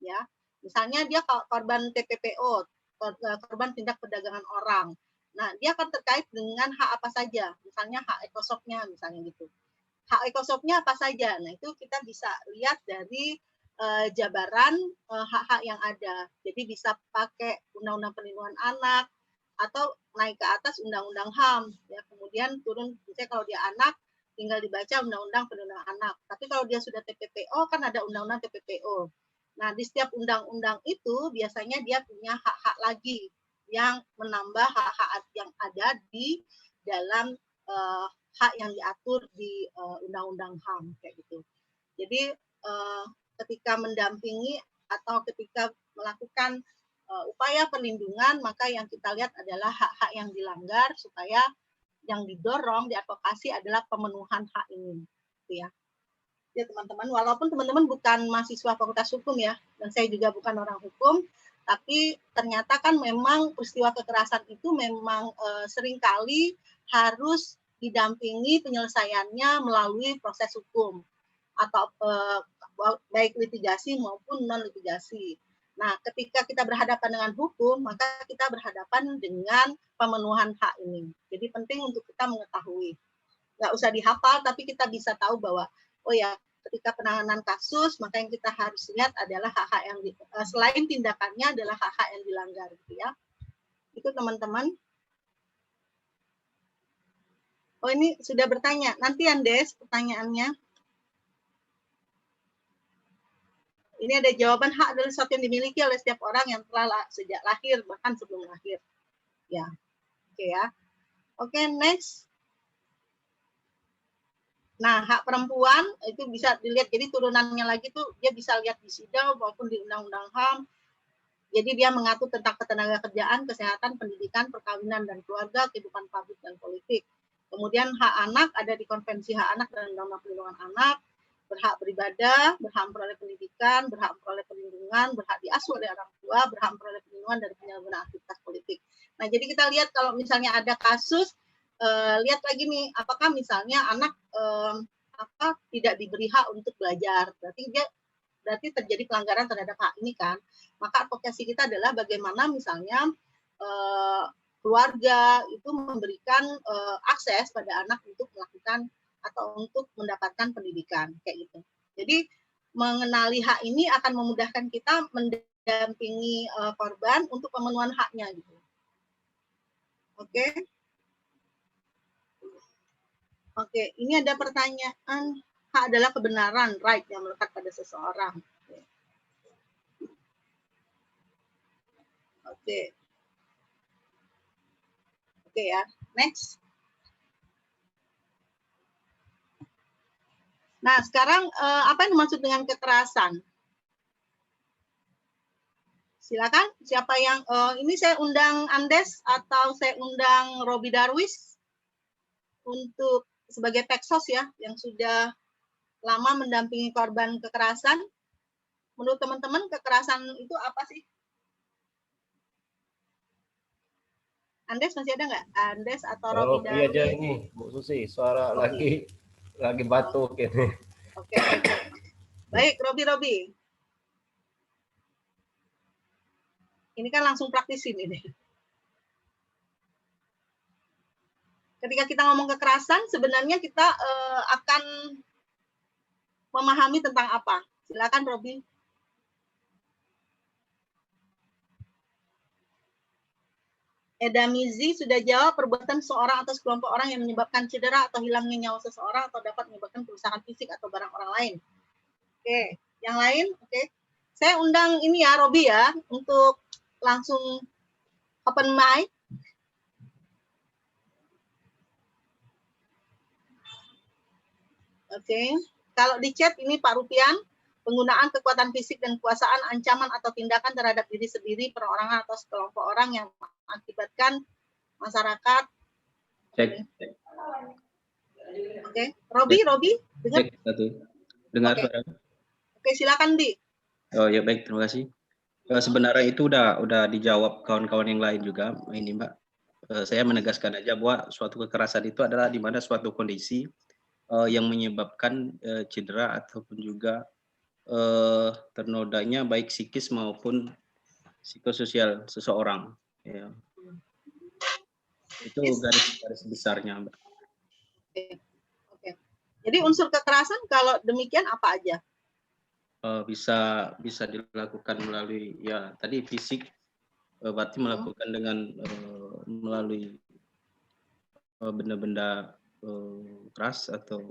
Ya, misalnya dia korban TPPO, korban tindak perdagangan orang. Nah, dia akan terkait dengan hak apa saja. Misalnya hak ekosopnya, misalnya gitu. Hak ekosopnya apa saja. Nah, itu kita bisa lihat dari jabaran hak-hak yang ada. Jadi bisa pakai Undang-Undang Perlindungan Anak atau naik ke atas Undang-Undang HAM. Ya, kemudian turun, misalnya kalau dia anak, tinggal dibaca Undang-Undang Perlindungan Anak. Tapi kalau dia sudah TPPO, kan ada Undang-Undang TPPO. Nah, di setiap undang-undang itu biasanya dia punya hak-hak lagi yang menambah hak-hak yang ada di dalam hak yang diatur di Undang-Undang HAM kayak gitu. Jadi ketika mendampingi atau ketika melakukan upaya perlindungan, maka yang kita lihat adalah hak-hak yang dilanggar supaya yang didorong, diadvokasi adalah pemenuhan hak ini, gitu ya. ya teman-teman, walaupun teman-teman bukan mahasiswa Fakultas Hukum ya, dan saya juga bukan orang hukum, tapi ternyata kan memang peristiwa kekerasan itu memang seringkali harus didampingi penyelesaiannya melalui proses hukum atau baik litigasi maupun non litigasi. Nah, ketika kita berhadapan dengan hukum, maka kita berhadapan dengan pemenuhan hak ini. Jadi penting untuk kita mengetahui. Nggak usah dihafal, tapi kita bisa tahu bahwa, oh ya, ketika penanganan kasus, maka yang kita harus lihat adalah hak-hak yang selain tindakannya adalah hak-hak yang dilanggar, gitu ya. Itu teman-teman. Oh, ini sudah bertanya. Nanti Andes pertanyaannya. Ini ada jawaban hak adalah sesuatu yang dimiliki oleh setiap orang yang telah sejak lahir, bahkan sebelum lahir. Ya, oke ya. Oke, next. Nah, hak perempuan itu bisa dilihat, jadi turunannya lagi tuh dia bisa lihat di SIDA maupun di Undang-Undang HAM. Jadi dia mengatur tentang ketenagakerjaan, kesehatan, pendidikan, perkawinan dan keluarga, kehidupan publik dan politik. Kemudian hak anak ada di Konvensi Hak Anak dan Undang-Undang Perlindungan Anak. Berhak beribadah, berhak memperoleh pendidikan, berhak memperoleh perlindungan, berhak diasuh oleh orang tua, berhak memperoleh perlindungan dari penyalahgunaan aktivitas politik. Nah, jadi kita lihat kalau misalnya ada kasus, lihat lagi nih, apakah misalnya anak tidak diberi hak untuk belajar, berarti terjadi pelanggaran terhadap hak ini kan. Maka advokasi kita adalah bagaimana misalnya keluarga itu memberikan akses pada anak untuk melakukan atau untuk mendapatkan pendidikan kayak gitu. Jadi mengenali hak ini akan memudahkan kita mendampingi korban untuk pemenuhan haknya gitu. Oke. Oke, ini ada pertanyaan, hak adalah kebenaran, right, yang melekat pada seseorang. Oke. Oke ya, next. Nah, sekarang apa yang dimaksud dengan kekerasan? Silakan, siapa yang ini saya undang Andes atau saya undang Robi Darwis untuk sebagai Peksos ya, yang sudah lama mendampingi korban kekerasan. Menurut teman-teman, kekerasan itu apa sih? Andes masih ada nggak? Andes atau Robi Darwis? Robi aja ini, Bu Susi, suara lagi batuk ini. Oke. Baik, Robi. Ini kan langsung praktisin ini. Ketika kita ngomong kekerasan, sebenarnya kita akan memahami tentang apa? Silakan, Robi. Edamizi sudah jawab, perbuatan seorang atau sekelompok orang yang menyebabkan cedera atau hilangnya nyawa seseorang atau dapat menyebabkan kerusakan fisik atau barang orang lain. Oke, yang lain, oke. Saya undang ini ya, Robi ya, untuk langsung open mic. Oke, kalau di chat ini Pak Rupian, penggunaan kekuatan fisik dan kekuasaan, ancaman atau tindakan terhadap diri sendiri, perorangan atau sekelompok orang yang mengakibatkan masyarakat. Cek. Oke, Robi, dengar? Cek satu. Dengar. Oke, silakan Di. Oh ya baik, terima kasih. Sebenarnya itu udah dijawab kawan-kawan yang lain juga ini Mbak. Saya menegaskan aja bahwa suatu kekerasan itu adalah di mana suatu kondisi yang menyebabkan cedera ataupun juga ternodanya baik psikis maupun psikososial seseorang. Ya. Itu garis besarnya, Mbak. Oke. Jadi unsur kekerasan kalau demikian apa aja? Bisa dilakukan melalui ya tadi fisik, berarti melakukan dengan melalui benda-benda keras atau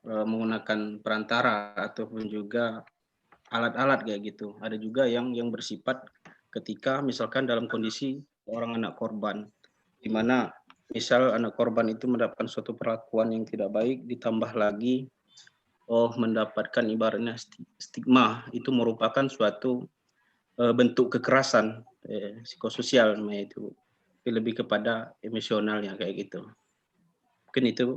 menggunakan perantara ataupun juga alat-alat kayak gitu. Ada juga yang bersifat ketika misalkan dalam kondisi orang anak korban, di mana misal anak korban itu mendapatkan suatu perlakuan yang tidak baik, ditambah lagi mendapatkan ibaratnya stigma, itu merupakan suatu bentuk kekerasan psikososial namanya itu, lebih kepada emosionalnya kayak gitu. Mungkin itu.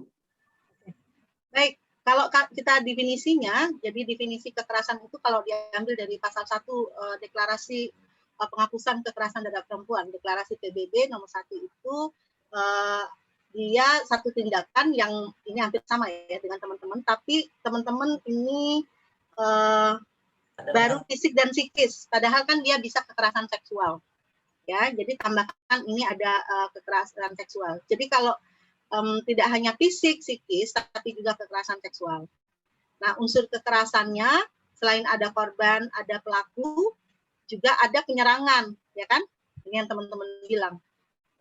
Baik, Kalau kita definisinya, jadi definisi kekerasan itu kalau diambil dari pasal 1 deklarasi penghapusan kekerasan terhadap perempuan, deklarasi PBB nomor 1 itu dia satu tindakan yang ini hampir sama ya dengan teman-teman, tapi teman-teman ini baru fisik dan psikis, padahal kan dia bisa kekerasan seksual. Ya, jadi tambahkan ini ada kekerasan seksual. Jadi kalau tidak hanya fisik, psikis, tapi juga kekerasan seksual. Nah, unsur kekerasannya selain ada korban, ada pelaku, juga ada penyerangan, ya kan? Ini yang teman-teman bilang.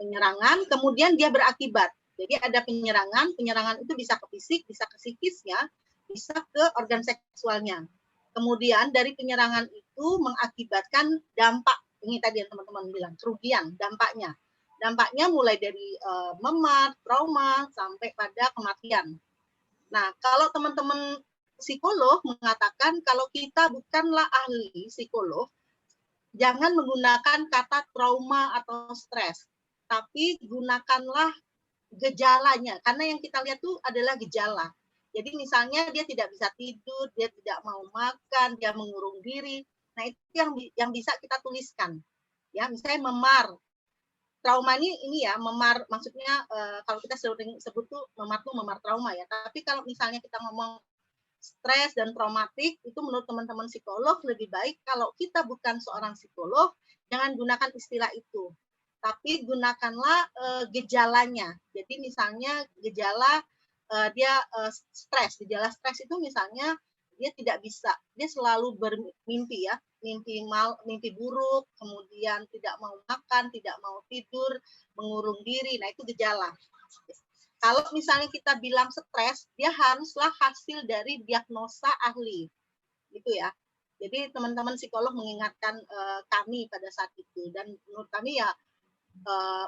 Penyerangan, kemudian dia berakibat. Jadi ada penyerangan itu bisa ke fisik, bisa ke psikisnya, bisa ke organ seksualnya. Kemudian dari penyerangan itu mengakibatkan dampak, ini tadi yang teman-teman bilang, kerugian, dampaknya. Dampaknya mulai dari memar, trauma, sampai pada kematian. Nah, kalau teman-teman psikolog mengatakan kalau kita bukanlah ahli psikolog, jangan menggunakan kata trauma atau stres, tapi gunakanlah gejalanya, karena yang kita lihat itu adalah gejala. Jadi misalnya dia tidak bisa tidur, dia tidak mau makan, dia mengurung diri. Nah, itu yang bisa kita tuliskan. Ya, misalnya memar. Trauma ini ya, memar maksudnya kalau kita sering sebut tuh memar trauma ya. Tapi kalau misalnya kita ngomong stres dan traumatik, itu menurut teman-teman psikolog lebih baik kalau kita bukan seorang psikolog, jangan gunakan istilah itu. Tapi gunakanlah gejalanya. Jadi misalnya gejala dia stres, gejala stres itu misalnya dia tidak bisa, dia selalu bermimpi ya, mimpi buruk, kemudian tidak mau makan, tidak mau tidur, mengurung diri. Nah, itu gejala. Kalau misalnya kita bilang stres, dia haruslah hasil dari diagnosa ahli. Gitu ya. Jadi teman-teman psikolog mengingatkan kami pada saat itu, dan menurut kami ya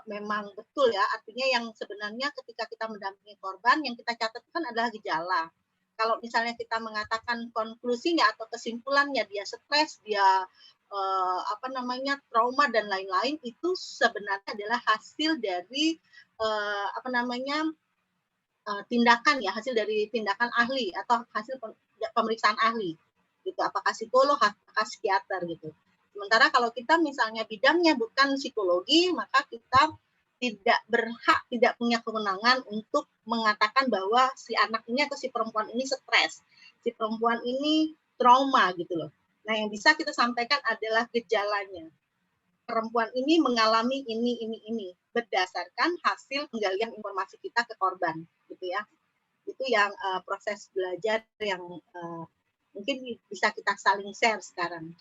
memang betul ya, artinya yang sebenarnya ketika kita mendampingi korban, yang kita catatkan adalah gejala. Kalau misalnya kita mengatakan konklusinya atau kesimpulannya dia stres, dia trauma dan lain-lain, itu sebenarnya adalah hasil dari tindakan ya, hasil dari tindakan ahli atau hasil pemeriksaan ahli. Gitu, apakah psikolog, apakah psikiater gitu. Sementara kalau kita misalnya bidangnya bukan psikologi, maka kita tidak berhak, tidak punya kewenangan untuk mengatakan bahwa si anak ini atau si perempuan ini stres, si perempuan ini trauma gitu loh. Nah, yang bisa kita sampaikan adalah gejalanya. Perempuan ini mengalami ini berdasarkan hasil penggalian informasi kita ke korban, gitu ya. Itu yang proses belajar yang mungkin bisa kita saling share sekarang.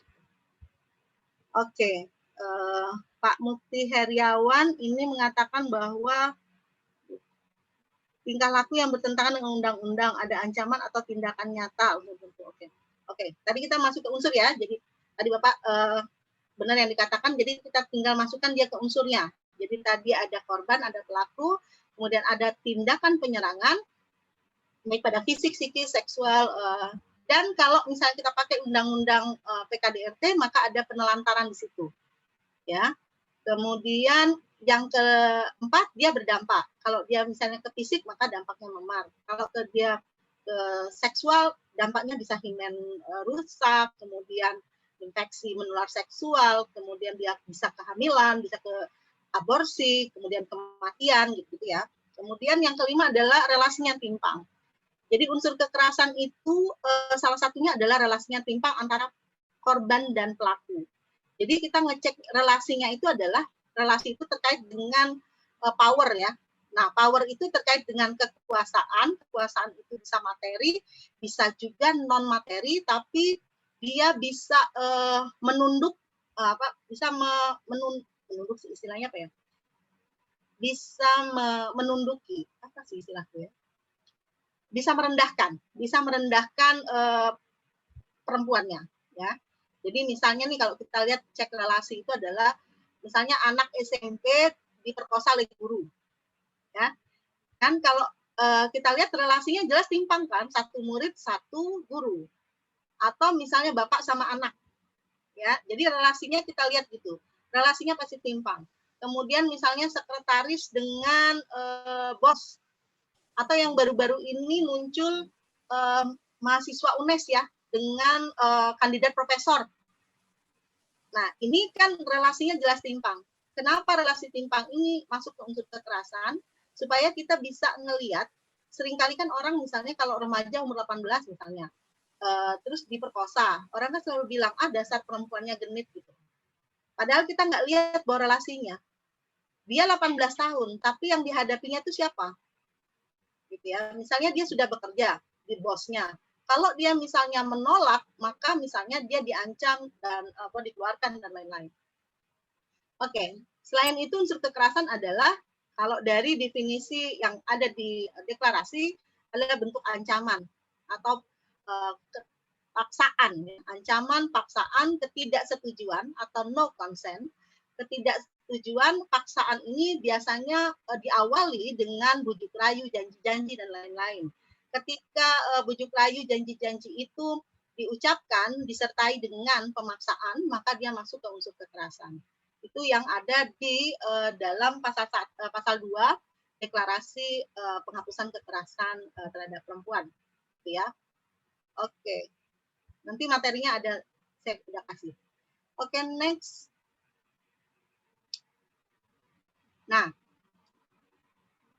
Oke. Pak Mukti Heriawan ini mengatakan bahwa tingkah laku yang bertentangan dengan undang-undang, ada ancaman atau tindakan nyata. Oke. Tadi kita masuk ke unsur ya. Jadi tadi Bapak benar yang dikatakan. Jadi kita tinggal masukkan dia ke unsurnya. Jadi tadi ada korban, ada pelaku, kemudian ada tindakan penyerangan, baik pada fisik, psikis, seksual. Dan kalau misalnya kita pakai undang-undang PKDRT, maka ada penelantaran di situ. Ya. Kemudian yang keempat, dia berdampak. Kalau dia misalnya ke fisik, maka dampaknya memar. Kalau dia ke seksual, dampaknya bisa himen rusak, kemudian infeksi menular seksual, kemudian dia bisa kehamilan, bisa ke aborsi, kemudian kematian, gitu ya. Kemudian yang kelima adalah relasinya timpang. Jadi unsur kekerasan itu salah satunya adalah relasinya timpang antara korban dan pelaku. Jadi kita ngecek relasinya itu adalah relasi itu terkait dengan power ya. Nah, power itu terkait dengan kekuasaan. Kekuasaan itu bisa materi, bisa juga non materi, tapi dia bisa menunduk menunduk istilahnya apa ya? Bisa menunduki, apa sih istilahnya? Bisa merendahkan perempuannya ya. Jadi misalnya nih kalau kita lihat cek relasi itu adalah misalnya anak SMP diperkosa oleh guru. Ya. Kan kalau kita lihat relasinya jelas timpang kan, satu murid, satu guru. Atau misalnya bapak sama anak. Ya. Jadi relasinya kita lihat gitu. Relasinya pasti timpang. Kemudian misalnya sekretaris dengan bos. Atau yang baru-baru ini muncul mahasiswa UNES ya dengan kandidat profesor. Nah, ini kan relasinya jelas timpang. Kenapa relasi timpang ini masuk ke unsur kekerasan? Supaya kita bisa ngelihat, seringkali kan orang misalnya kalau remaja umur 18 misalnya, terus diperkosa, orang kan selalu bilang, dasar perempuannya genit gitu. Padahal kita nggak lihat bahwa relasinya. Dia 18 tahun, tapi yang dihadapinya itu siapa? Gitu ya. Misalnya dia sudah bekerja di bosnya. Kalau dia misalnya menolak, maka misalnya dia diancam dan dikeluarkan dan lain-lain. Oke, selain itu unsur kekerasan adalah kalau dari definisi yang ada di deklarasi adalah bentuk ancaman atau paksaan, ancaman, paksaan, ketidaksetujuan atau no consent. Ketidaksetujuan, paksaan ini biasanya diawali dengan bujuk rayu, janji-janji dan lain-lain. Ketika bujuk rayu, janji-janji itu diucapkan disertai dengan pemaksaan, maka dia masuk ke unsur kekerasan. Itu yang ada di dalam pasal 2 deklarasi penghapusan kekerasan terhadap perempuan, gitu ya. Oke. Nanti materinya ada, saya udah kasih. Oke, next. Nah,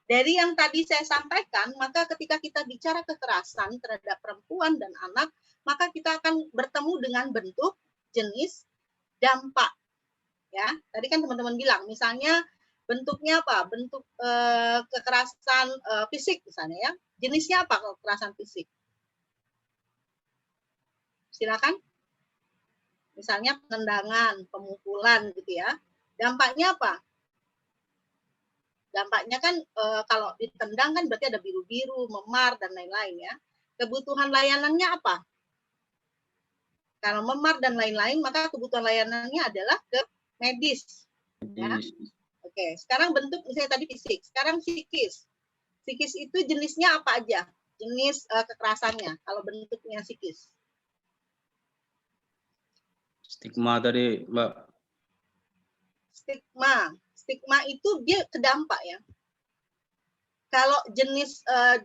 dari yang tadi saya sampaikan, maka ketika kita bicara kekerasan terhadap perempuan dan anak, maka kita akan bertemu dengan bentuk, jenis, dampak. Ya, tadi kan teman-teman bilang, misalnya bentuknya apa? Bentuk kekerasan fisik misalnya ya. Jenisnya apa kekerasan fisik? Silakan. Misalnya penendangan, pemukulan gitu ya. Dampaknya apa? Dampaknya kan kalau ditendang kan berarti ada biru-biru, memar dan lain-lain ya. Kebutuhan layanannya apa? Kalau memar dan lain-lain, maka kebutuhan layanannya adalah ke medis. Ya. Oke, sekarang bentuk misalnya tadi fisik, sekarang psikis. Psikis itu jenisnya apa aja? Jenis kekerasannya kalau bentuknya psikis. Stigma tadi, Mbak. Stigma itu dia kedampak ya. Kalau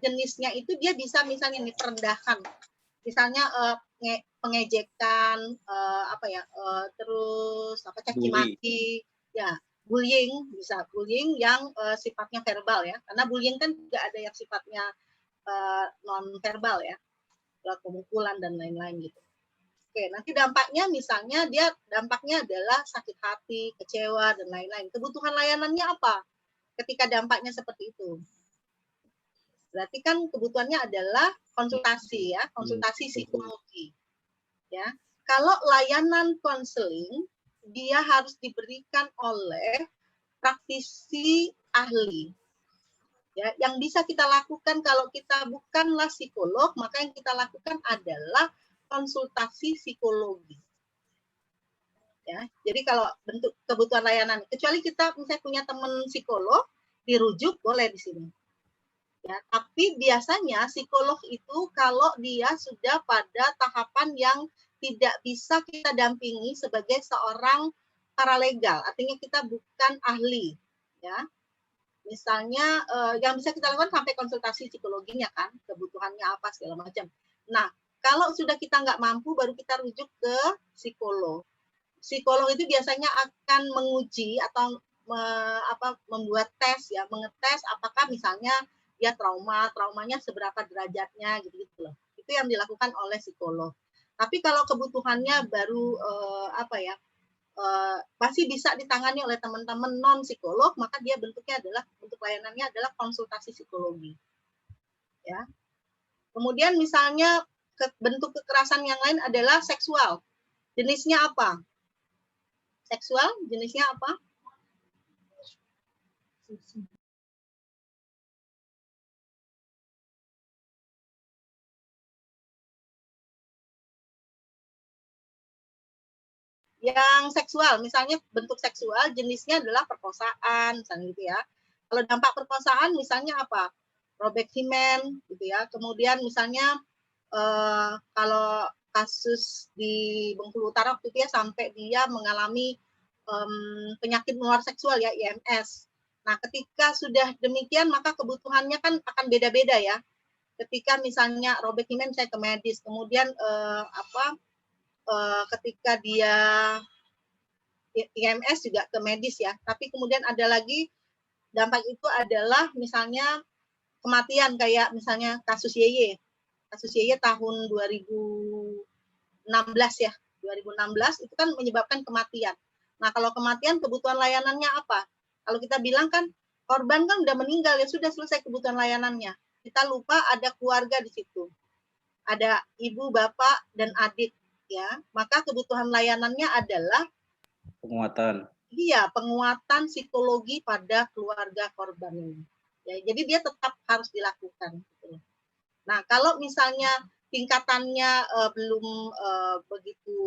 jenisnya itu dia bisa misalnya perendahan, misalnya pengejekan, terus caci maki, ya bullying bisa bullying yang sifatnya verbal ya, karena bullying kan juga ada yang sifatnya non verbal ya, pemukulan dan lain-lain gitu. Oke, nanti dampaknya misalnya dampaknya adalah sakit hati, kecewa dan lain-lain. Kebutuhan layanannya apa? Ketika dampaknya seperti itu. Berarti kan kebutuhannya adalah konsultasi ya, konsultasi psikologi. Ya. Kalau layanan konseling dia harus diberikan oleh praktisi ahli. Ya, yang bisa kita lakukan kalau kita bukanlah psikolog, maka yang kita lakukan adalah konsultasi psikologi. Ya, jadi kalau bentuk kebutuhan layanan, kecuali kita misalnya punya teman psikolog, dirujuk boleh di sini. Ya, tapi biasanya psikolog itu kalau dia sudah pada tahapan yang tidak bisa kita dampingi sebagai seorang paralegal, artinya kita bukan ahli, ya. Misalnya yang bisa kita lakukan sampai konsultasi psikologinya kan, kebutuhannya apa segala macam. Nah, kalau sudah kita nggak mampu, baru kita rujuk ke psikolog. Psikolog itu biasanya akan menguji atau membuat tes ya, mengetes apakah misalnya dia traumanya seberapa derajatnya gitu loh. Itu yang dilakukan oleh psikolog. Tapi kalau kebutuhannya baru masih bisa ditangani oleh teman-teman non psikolog, maka dia bentuk layanannya adalah konsultasi psikologi. Ya. Kemudian misalnya bentuk kekerasan yang lain adalah seksual. Jenisnya apa? Seksual jenisnya apa? Yang seksual, misalnya bentuk seksual jenisnya adalah perkosaan, misalnya gitu ya. Kalau dampak perkosaan misalnya apa? Robek himen, gitu ya. Kemudian misalnya kalau kasus di Bengkulu Utara waktu itu ya sampai dia mengalami penyakit menular seksual ya, IMS. Nah, ketika sudah demikian maka kebutuhannya kan akan beda-beda ya. ketika misalnya robek himen saya ke medis, kemudian ketika dia IMS juga ke medis ya, tapi kemudian ada lagi dampak itu adalah misalnya kematian, kayak misalnya kasus YY tahun 2016 ya, 2016 itu kan menyebabkan kematian. Nah, kalau kematian kebutuhan layanannya apa? Kalau kita bilang kan korban kan udah meninggal, ya sudah selesai kebutuhan layanannya. Kita lupa ada keluarga di situ. Ada ibu, bapak, dan adik ya. Maka kebutuhan layanannya adalah Penguatan. iya, penguatan psikologi pada keluarga korban ini. Ya, jadi dia tetap harus dilakukan. Nah, kalau misalnya tingkatannya belum begitu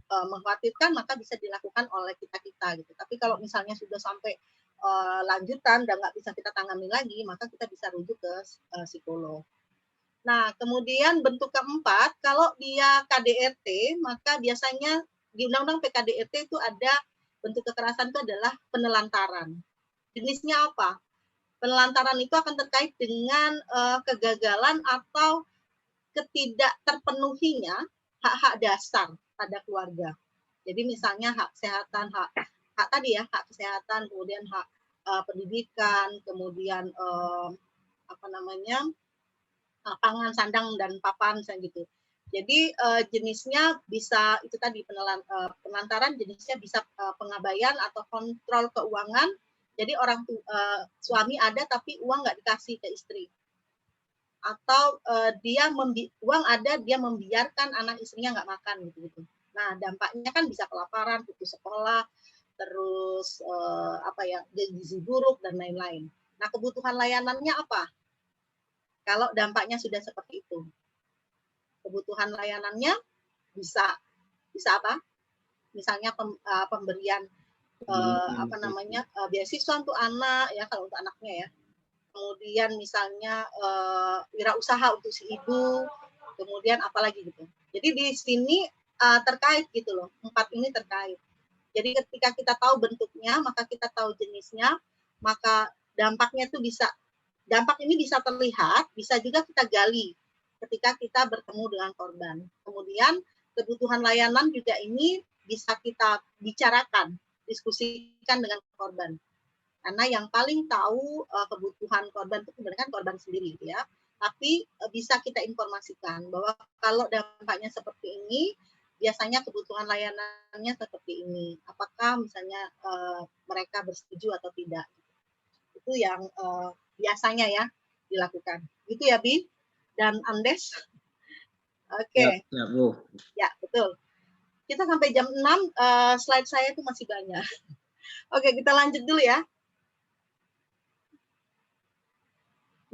mengkhawatirkan, maka bisa dilakukan oleh kita gitu. Tapi kalau misalnya sudah sampai lanjutan dan nggak bisa kita tangani lagi, maka kita bisa rujuk ke psikolog. Nah, kemudian bentuk keempat, kalau dia KDRT, maka biasanya di Undang-Undang PKDRT itu ada bentuk kekerasan itu adalah penelantaran. Jenisnya apa? Penelantaran itu akan terkait dengan kegagalan atau ketidak terpenuhinya hak-hak dasar pada keluarga. Jadi misalnya hak kesehatan, hak tadi ya, hak kesehatan, kemudian hak pendidikan, kemudian pangan, sandang, dan papan, misalnya gitu. Jadi jenisnya bisa itu tadi penelantaran, jenisnya bisa pengabaian atau kontrol keuangan. Jadi suami ada tapi uang nggak dikasih ke istri, atau uang ada dia membiarkan anak istrinya nggak makan gitu. Nah, dampaknya kan bisa kelaparan, putus sekolah, terus gizi buruk dan lain-lain. Nah, kebutuhan layanannya apa? Kalau dampaknya sudah seperti itu, kebutuhan layanannya bisa apa? Misalnya pemberian beasiswa untuk anak ya, kalau untuk anaknya ya. Kemudian misalnya wirausaha untuk si ibu, kemudian apalagi gitu. Jadi di sini terkait gitu loh, 4 ini terkait. Jadi ketika kita tahu bentuknya, maka kita tahu jenisnya, maka dampak ini bisa terlihat, bisa juga kita gali ketika kita bertemu dengan korban. Kemudian kebutuhan layanan juga ini bisa kita bicarakan, diskusikan dengan korban. Karena yang paling tahu kebutuhan korban itu sebenarnya korban sendiri ya. Tapi bisa kita informasikan bahwa kalau dampaknya seperti ini, biasanya kebutuhan layanannya seperti ini. Apakah misalnya mereka bersetuju atau tidak? Itu yang biasanya ya dilakukan. Itu ya, Bi dan Andes. Oke. Ya, Bu. Ya, betul. Kita sampai jam 6, slide saya itu masih banyak. Oke, kita lanjut dulu ya.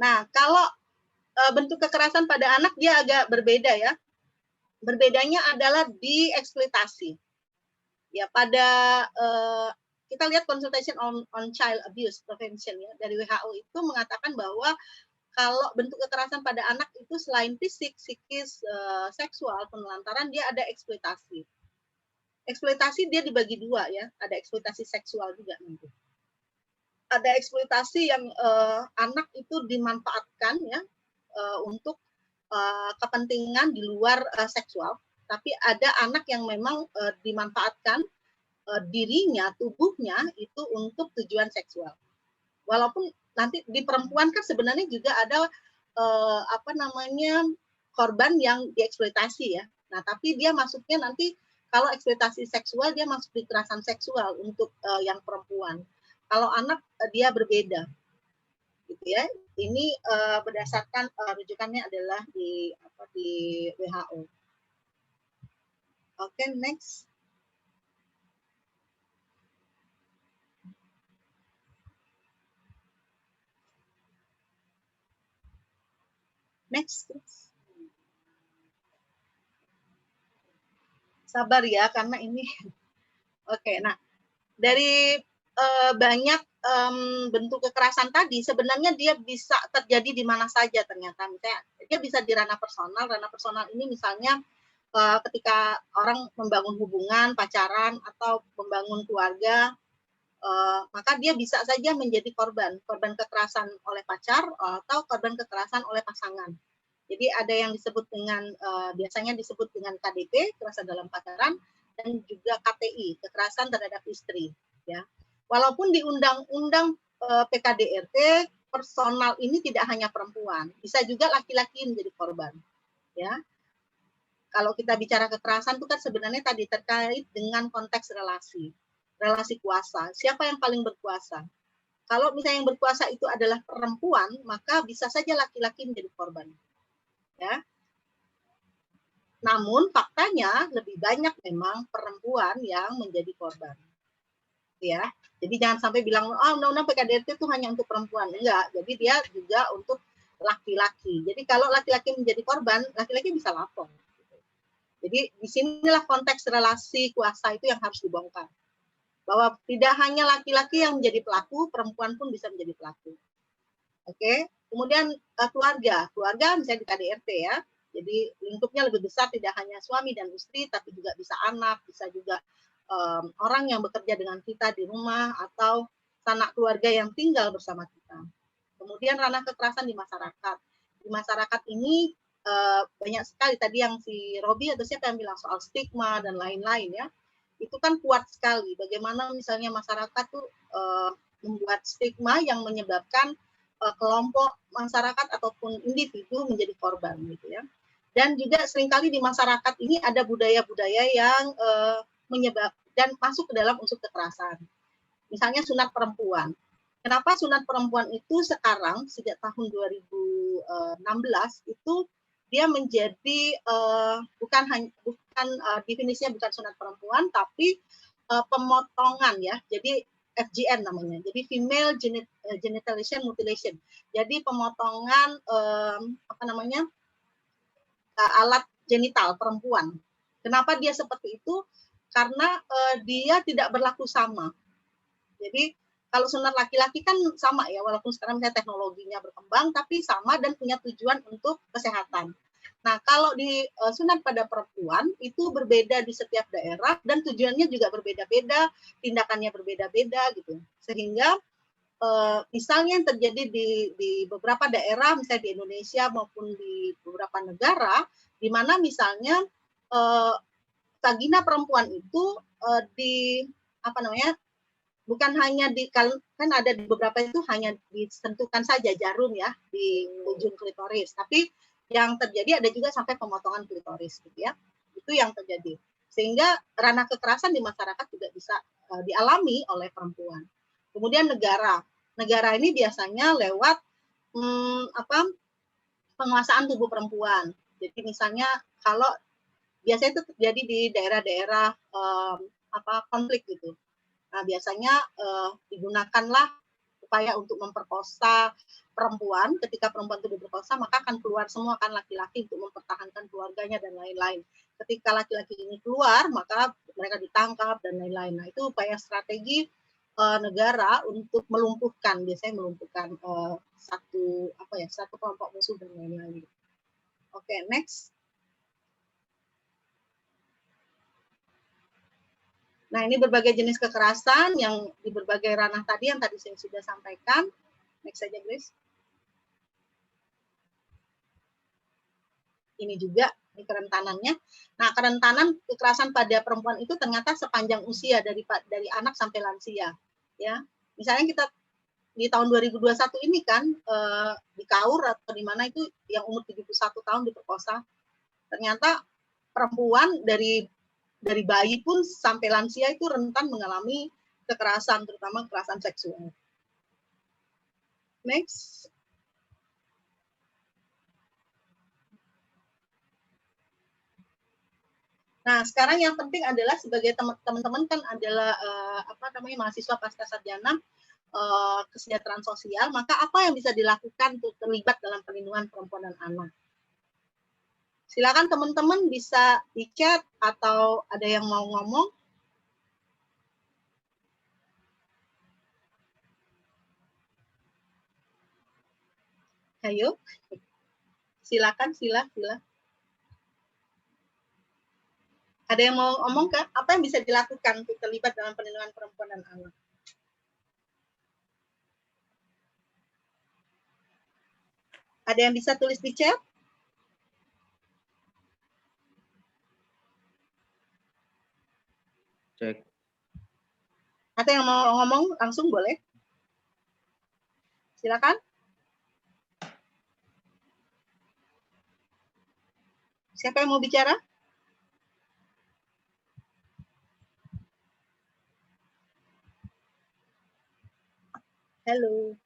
Nah, kalau bentuk kekerasan pada anak dia agak berbeda ya. Berbedanya adalah di eksploitasi. Ya, pada kita lihat Consultation on Child Abuse Prevention ya dari WHO itu mengatakan bahwa kalau bentuk kekerasan pada anak itu selain fisik, psikis, seksual, penelantaran, dia ada eksploitasi. Eksploitasi dia dibagi 2 ya, ada eksploitasi seksual juga nanti. Ada eksploitasi yang anak itu dimanfaatkan ya untuk kepentingan di luar seksual, tapi ada anak yang memang dimanfaatkan dirinya, tubuhnya itu untuk tujuan seksual. Walaupun nanti di perempuan kan sebenarnya juga ada korban yang dieksploitasi ya. Nah, tapi dia masuknya nanti kalau eksploitasi seksual dia masuk di kekerasan seksual untuk yang perempuan. Kalau anak dia berbeda, gitu ya. Ini berdasarkan rujukannya adalah di WHO. Oke, next. Next. Sabar ya, karena ini. Oke, nah dari banyak bentuk kekerasan tadi, sebenarnya dia bisa terjadi di mana saja ternyata. Misalnya dia bisa di ranah personal. Ranah personal ini misalnya ketika orang membangun hubungan, pacaran, atau membangun keluarga, maka dia bisa saja menjadi korban kekerasan oleh pacar atau korban kekerasan oleh pasangan. Jadi ada yang disebut dengan biasanya disebut dengan KDP, kekerasan dalam pacaran, dan juga KTI, kekerasan terhadap istri. Ya, walaupun di undang-undang PKDRT personal ini tidak hanya perempuan, bisa juga laki-laki menjadi korban. Ya, kalau kita bicara kekerasan itu kan sebenarnya tadi terkait dengan konteks relasi kuasa. Siapa yang paling berkuasa? Kalau misalnya yang berkuasa itu adalah perempuan, maka bisa saja laki-laki menjadi korban. Ya. Namun faktanya lebih banyak memang perempuan yang menjadi korban. Ya. Jadi jangan sampai bilang undang-undang PKDRT itu hanya untuk perempuan. Enggak, jadi dia juga untuk laki-laki. Jadi kalau laki-laki menjadi korban, laki-laki bisa lapor. Jadi disinilah konteks relasi kuasa itu yang harus dibongkar. Bahwa tidak hanya laki-laki yang menjadi pelaku, perempuan pun bisa menjadi pelaku. Oke. Kemudian keluarga misalnya di KDRT ya. Jadi lingkupnya lebih besar, tidak hanya suami dan istri, tapi juga bisa anak, bisa juga orang yang bekerja dengan kita di rumah, atau sanak keluarga yang tinggal bersama kita. Kemudian ranah kekerasan di masyarakat. Di masyarakat ini banyak sekali tadi yang si Robi atau siapa yang bilang soal stigma dan lain-lain ya. Itu kan kuat sekali. Bagaimana misalnya masyarakat tuh membuat stigma yang menyebabkan kelompok masyarakat ataupun individu menjadi korban gitu ya. Dan juga seringkali di masyarakat ini ada budaya-budaya yang menyebab dan masuk ke dalam unsur kekerasan. Misalnya sunat perempuan. Kenapa sunat perempuan itu sekarang sejak tahun 2016 itu dia menjadi bukan definisinya bukan sunat perempuan tapi pemotongan ya. Jadi FGM namanya. Jadi female genital mutilation. Jadi pemotongan alat genital perempuan. Kenapa dia seperti itu? Karena dia tidak berlaku sama. Jadi kalau sunat laki-laki kan sama ya, walaupun sekarang misalnya teknologinya berkembang, tapi sama dan punya tujuan untuk kesehatan. Nah, kalau di sunat pada perempuan itu berbeda di setiap daerah dan tujuannya juga berbeda-beda, tindakannya berbeda-beda gitu. Sehingga misalnya yang terjadi di beberapa daerah, misalnya di Indonesia maupun di beberapa negara, di mana misalnya vagina perempuan itu bukan hanya kan ada di beberapa itu hanya disentuhkan saja jarum ya di ujung klitoris, tapi yang terjadi ada juga sampai pemotongan klitoris gitu ya. Itu yang terjadi. Sehingga ranah kekerasan di masyarakat juga bisa dialami oleh perempuan. Kemudian negara ini biasanya lewat penguasaan tubuh perempuan. Jadi misalnya kalau biasanya itu terjadi di daerah-daerah konflik gitu. Nah, biasanya digunakanlah upaya untuk memperkosa perempuan. Ketika perempuan itu diperkosa, maka akan keluar semua kan laki-laki untuk mempertahankan keluarganya dan lain-lain. Ketika laki-laki ini keluar, maka mereka ditangkap dan lain-lain. Nah, itu upaya strategi negara untuk melumpuhkan, biasanya melumpuhkan satu kelompok musuh dan lain-lain. Oke, next. Nah, ini berbagai jenis kekerasan yang di berbagai ranah tadi yang tadi saya sudah sampaikan. Next saja, Grace. Ini juga ini kerentanannya. Nah, kerentanan kekerasan pada perempuan itu ternyata sepanjang usia dari anak sampai lansia. Ya, misalnya kita di tahun 2021 ini kan di Kaur atau di mana itu yang umur 71 tahun diperkosa. Ternyata perempuan dari bayi pun sampai lansia itu rentan mengalami kekerasan, terutama kekerasan seksual. Next. Nah, sekarang yang penting adalah sebagai teman-teman kan adalah mahasiswa pasca sarjana kesejahteraan sosial, maka apa yang bisa dilakukan untuk terlibat dalam perlindungan perempuan dan anak? Silakan teman-teman bisa di chat atau ada yang mau ngomong. Ayo, silakan, sila. Ada yang mau ngomong Kak? Apa yang bisa dilakukan untuk terlibat dalam perlindungan perempuan dan anak? Ada yang bisa tulis di chat? Cek. Atau yang mau ngomong langsung boleh? Silakan. Siapa yang mau bicara? Halo.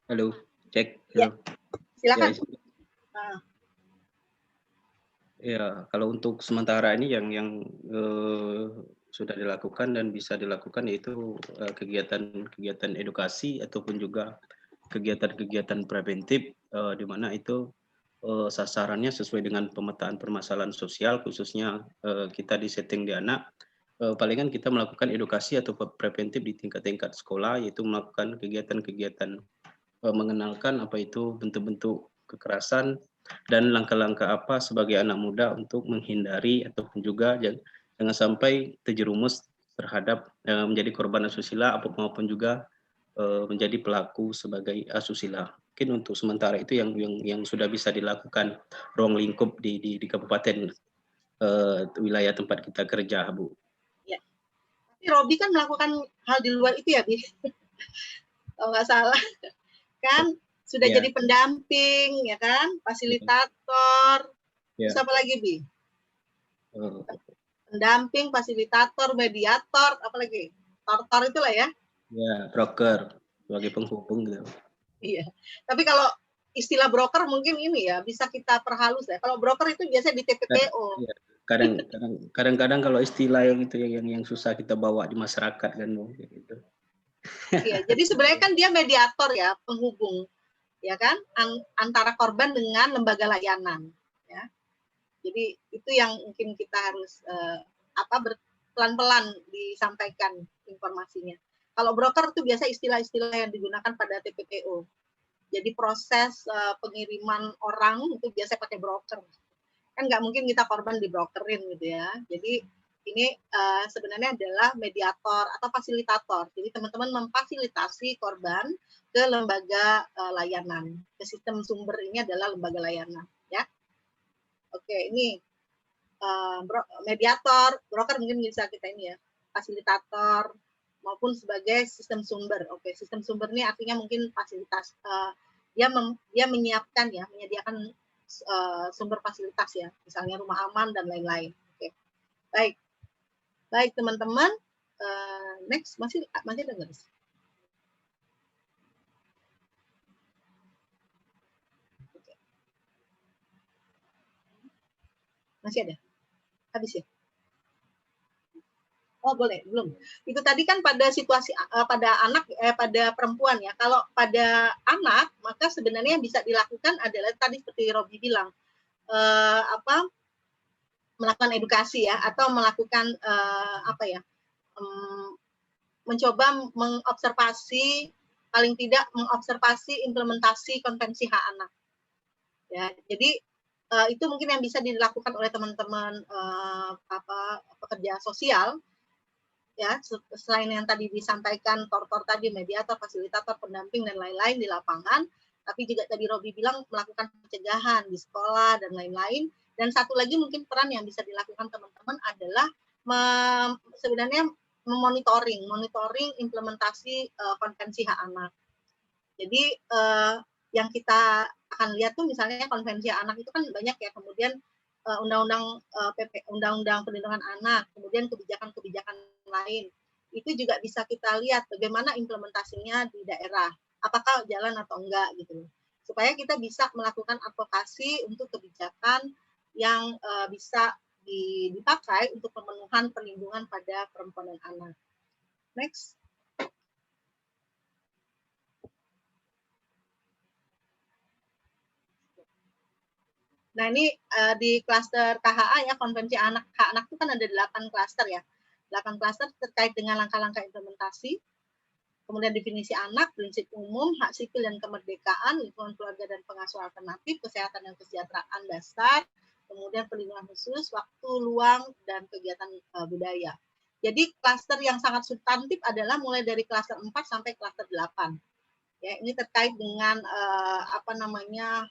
Halo, cek. Ya, Halo. silakan. Ya, Ah, ya, kalau untuk sementara ini yang sudah dilakukan dan bisa dilakukan yaitu kegiatan-kegiatan edukasi ataupun juga kegiatan-kegiatan preventif di mana itu sasarannya sesuai dengan pemetaan permasalahan sosial, khususnya kita di setting di anak. Palingan kita melakukan edukasi atau preventif di tingkat-tingkat sekolah, yaitu melakukan kegiatan-kegiatan mengenalkan apa itu bentuk-bentuk kekerasan dan langkah-langkah apa sebagai anak muda untuk menghindari ataupun juga jangan sampai terjerumus terhadap menjadi korban asusila maupun juga menjadi pelaku sebagai asusila. Mungkin untuk sementara itu yang sudah bisa dilakukan ruang lingkup di kabupaten wilayah tempat kita kerja, Bu. ya. Tapi Robi kan melakukan hal di luar itu ya, Bi? Kalau nggak salah. Kan sudah Ya. jadi pendamping, ya kan? Fasilitator. Ya. Terus apa lagi, Bi? Uh, Pendamping, fasilitator, mediator, apa lagi? Tortor itulah ya. ya, broker sebagai penghubung gitu. Iya. Tapi kalau istilah broker mungkin ini ya bisa kita perhalus ya. Kalau broker itu biasanya di TPPO. Ya, kadang-kadang kalau istilah yang itu yang susah kita bawa di masyarakat kan gitu. Iya, jadi sebenarnya kan dia mediator ya, penghubung, ya kan, antara korban dengan lembaga layanan, ya. Jadi itu yang mungkin kita harus pelan-pelan disampaikan informasinya. Kalau broker itu biasa istilah-istilah yang digunakan pada TPPO. Jadi proses pengiriman orang itu biasa pakai broker. Kan nggak mungkin kita korban dibrokerin gitu ya. Jadi ini sebenarnya adalah mediator atau fasilitator. Jadi teman-teman memfasilitasi korban ke lembaga layanan. Ke sistem sumber ini adalah lembaga layanan. Ya, oke, ini mediator, broker mungkin bisa kita ini ya, fasilitator maupun sebagai sistem sumber. Oke, sistem sumber ini artinya mungkin fasilitas dia menyiapkan ya, menyediakan sumber fasilitas ya, misalnya rumah aman dan lain-lain. Oke, baik. Baik teman-teman, next masih ada nggak? Masih ada? Habis ya? Oh boleh, belum. Itu tadi kan pada situasi pada anak, pada perempuan ya. Kalau pada anak, maka sebenarnya yang bisa dilakukan adalah tadi seperti Robi bilang, melakukan edukasi ya, atau melakukan mencoba mengobservasi, paling tidak mengobservasi implementasi konvensi hak anak. Ya, jadi itu mungkin yang bisa dilakukan oleh teman-teman pekerja sosial. Ya, selain yang tadi disampaikan tortor tadi, mediator, fasilitator, pendamping dan lain-lain di lapangan, tapi juga tadi Robi bilang melakukan pencegahan di sekolah dan lain-lain. Dan satu lagi mungkin peran yang bisa dilakukan teman-teman adalah sebenarnya monitoring implementasi konvensi hak anak. Jadi yang kita akan lihat tuh misalnya konvensi hak anak itu kan banyak ya, kemudian undang-undang perlindungan anak, kemudian kebijakan-kebijakan lain. Itu juga bisa kita lihat bagaimana implementasinya di daerah, apakah jalan atau enggak gitu. Supaya kita bisa melakukan advokasi untuk kebijakan yang bisa dipakai untuk pemenuhan perlindungan pada perempuan dan anak. Next. Nah, ini di klaster KHA ya, Konvensi Hak Anak itu kan ada 8 klaster ya. 8 klaster terkait dengan langkah-langkah implementasi, kemudian definisi anak, prinsip umum, hak sipil dan kemerdekaan, lingkungan keluarga dan pengasuh alternatif, kesehatan dan kesejahteraan dasar, kemudian perlindungan khusus, waktu luang, dan kegiatan budaya. Jadi klaster yang sangat substantif adalah mulai dari klaster 4 sampai klaster 8. Ya, ini terkait dengan apa namanya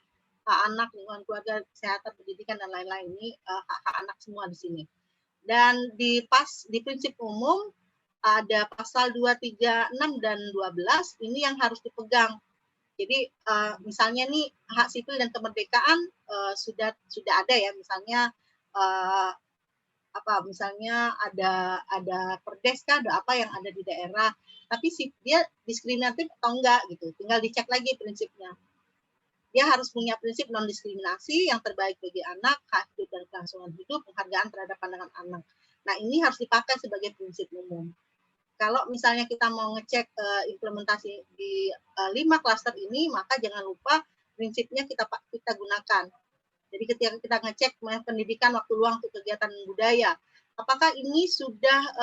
hak anak, lingkungan keluarga, kesehatan, pendidikan dan lain-lain. Ini hak-hak anak semua di sini. Dan di prinsip umum ada pasal 236 dan 12 ini yang harus dipegang. Jadi misalnya nih hak sipil dan kemerdekaan sudah ada ya, misalnya misalnya ada perdes kah, ada apa yang ada di daerah, tapi dia diskriminatif atau enggak gitu, tinggal dicek lagi prinsipnya. Dia harus punya prinsip non diskriminasi, yang terbaik bagi anak, hak hidup dan kelangsungan hidup, penghargaan terhadap pandangan anak. Nah, ini harus dipakai sebagai prinsip umum. Kalau misalnya kita mau ngecek implementasi di 5 klaster ini, maka jangan lupa prinsipnya kita gunakan. Jadi ketika kita ngecek pendidikan waktu luang untuk kegiatan budaya, apakah ini sudah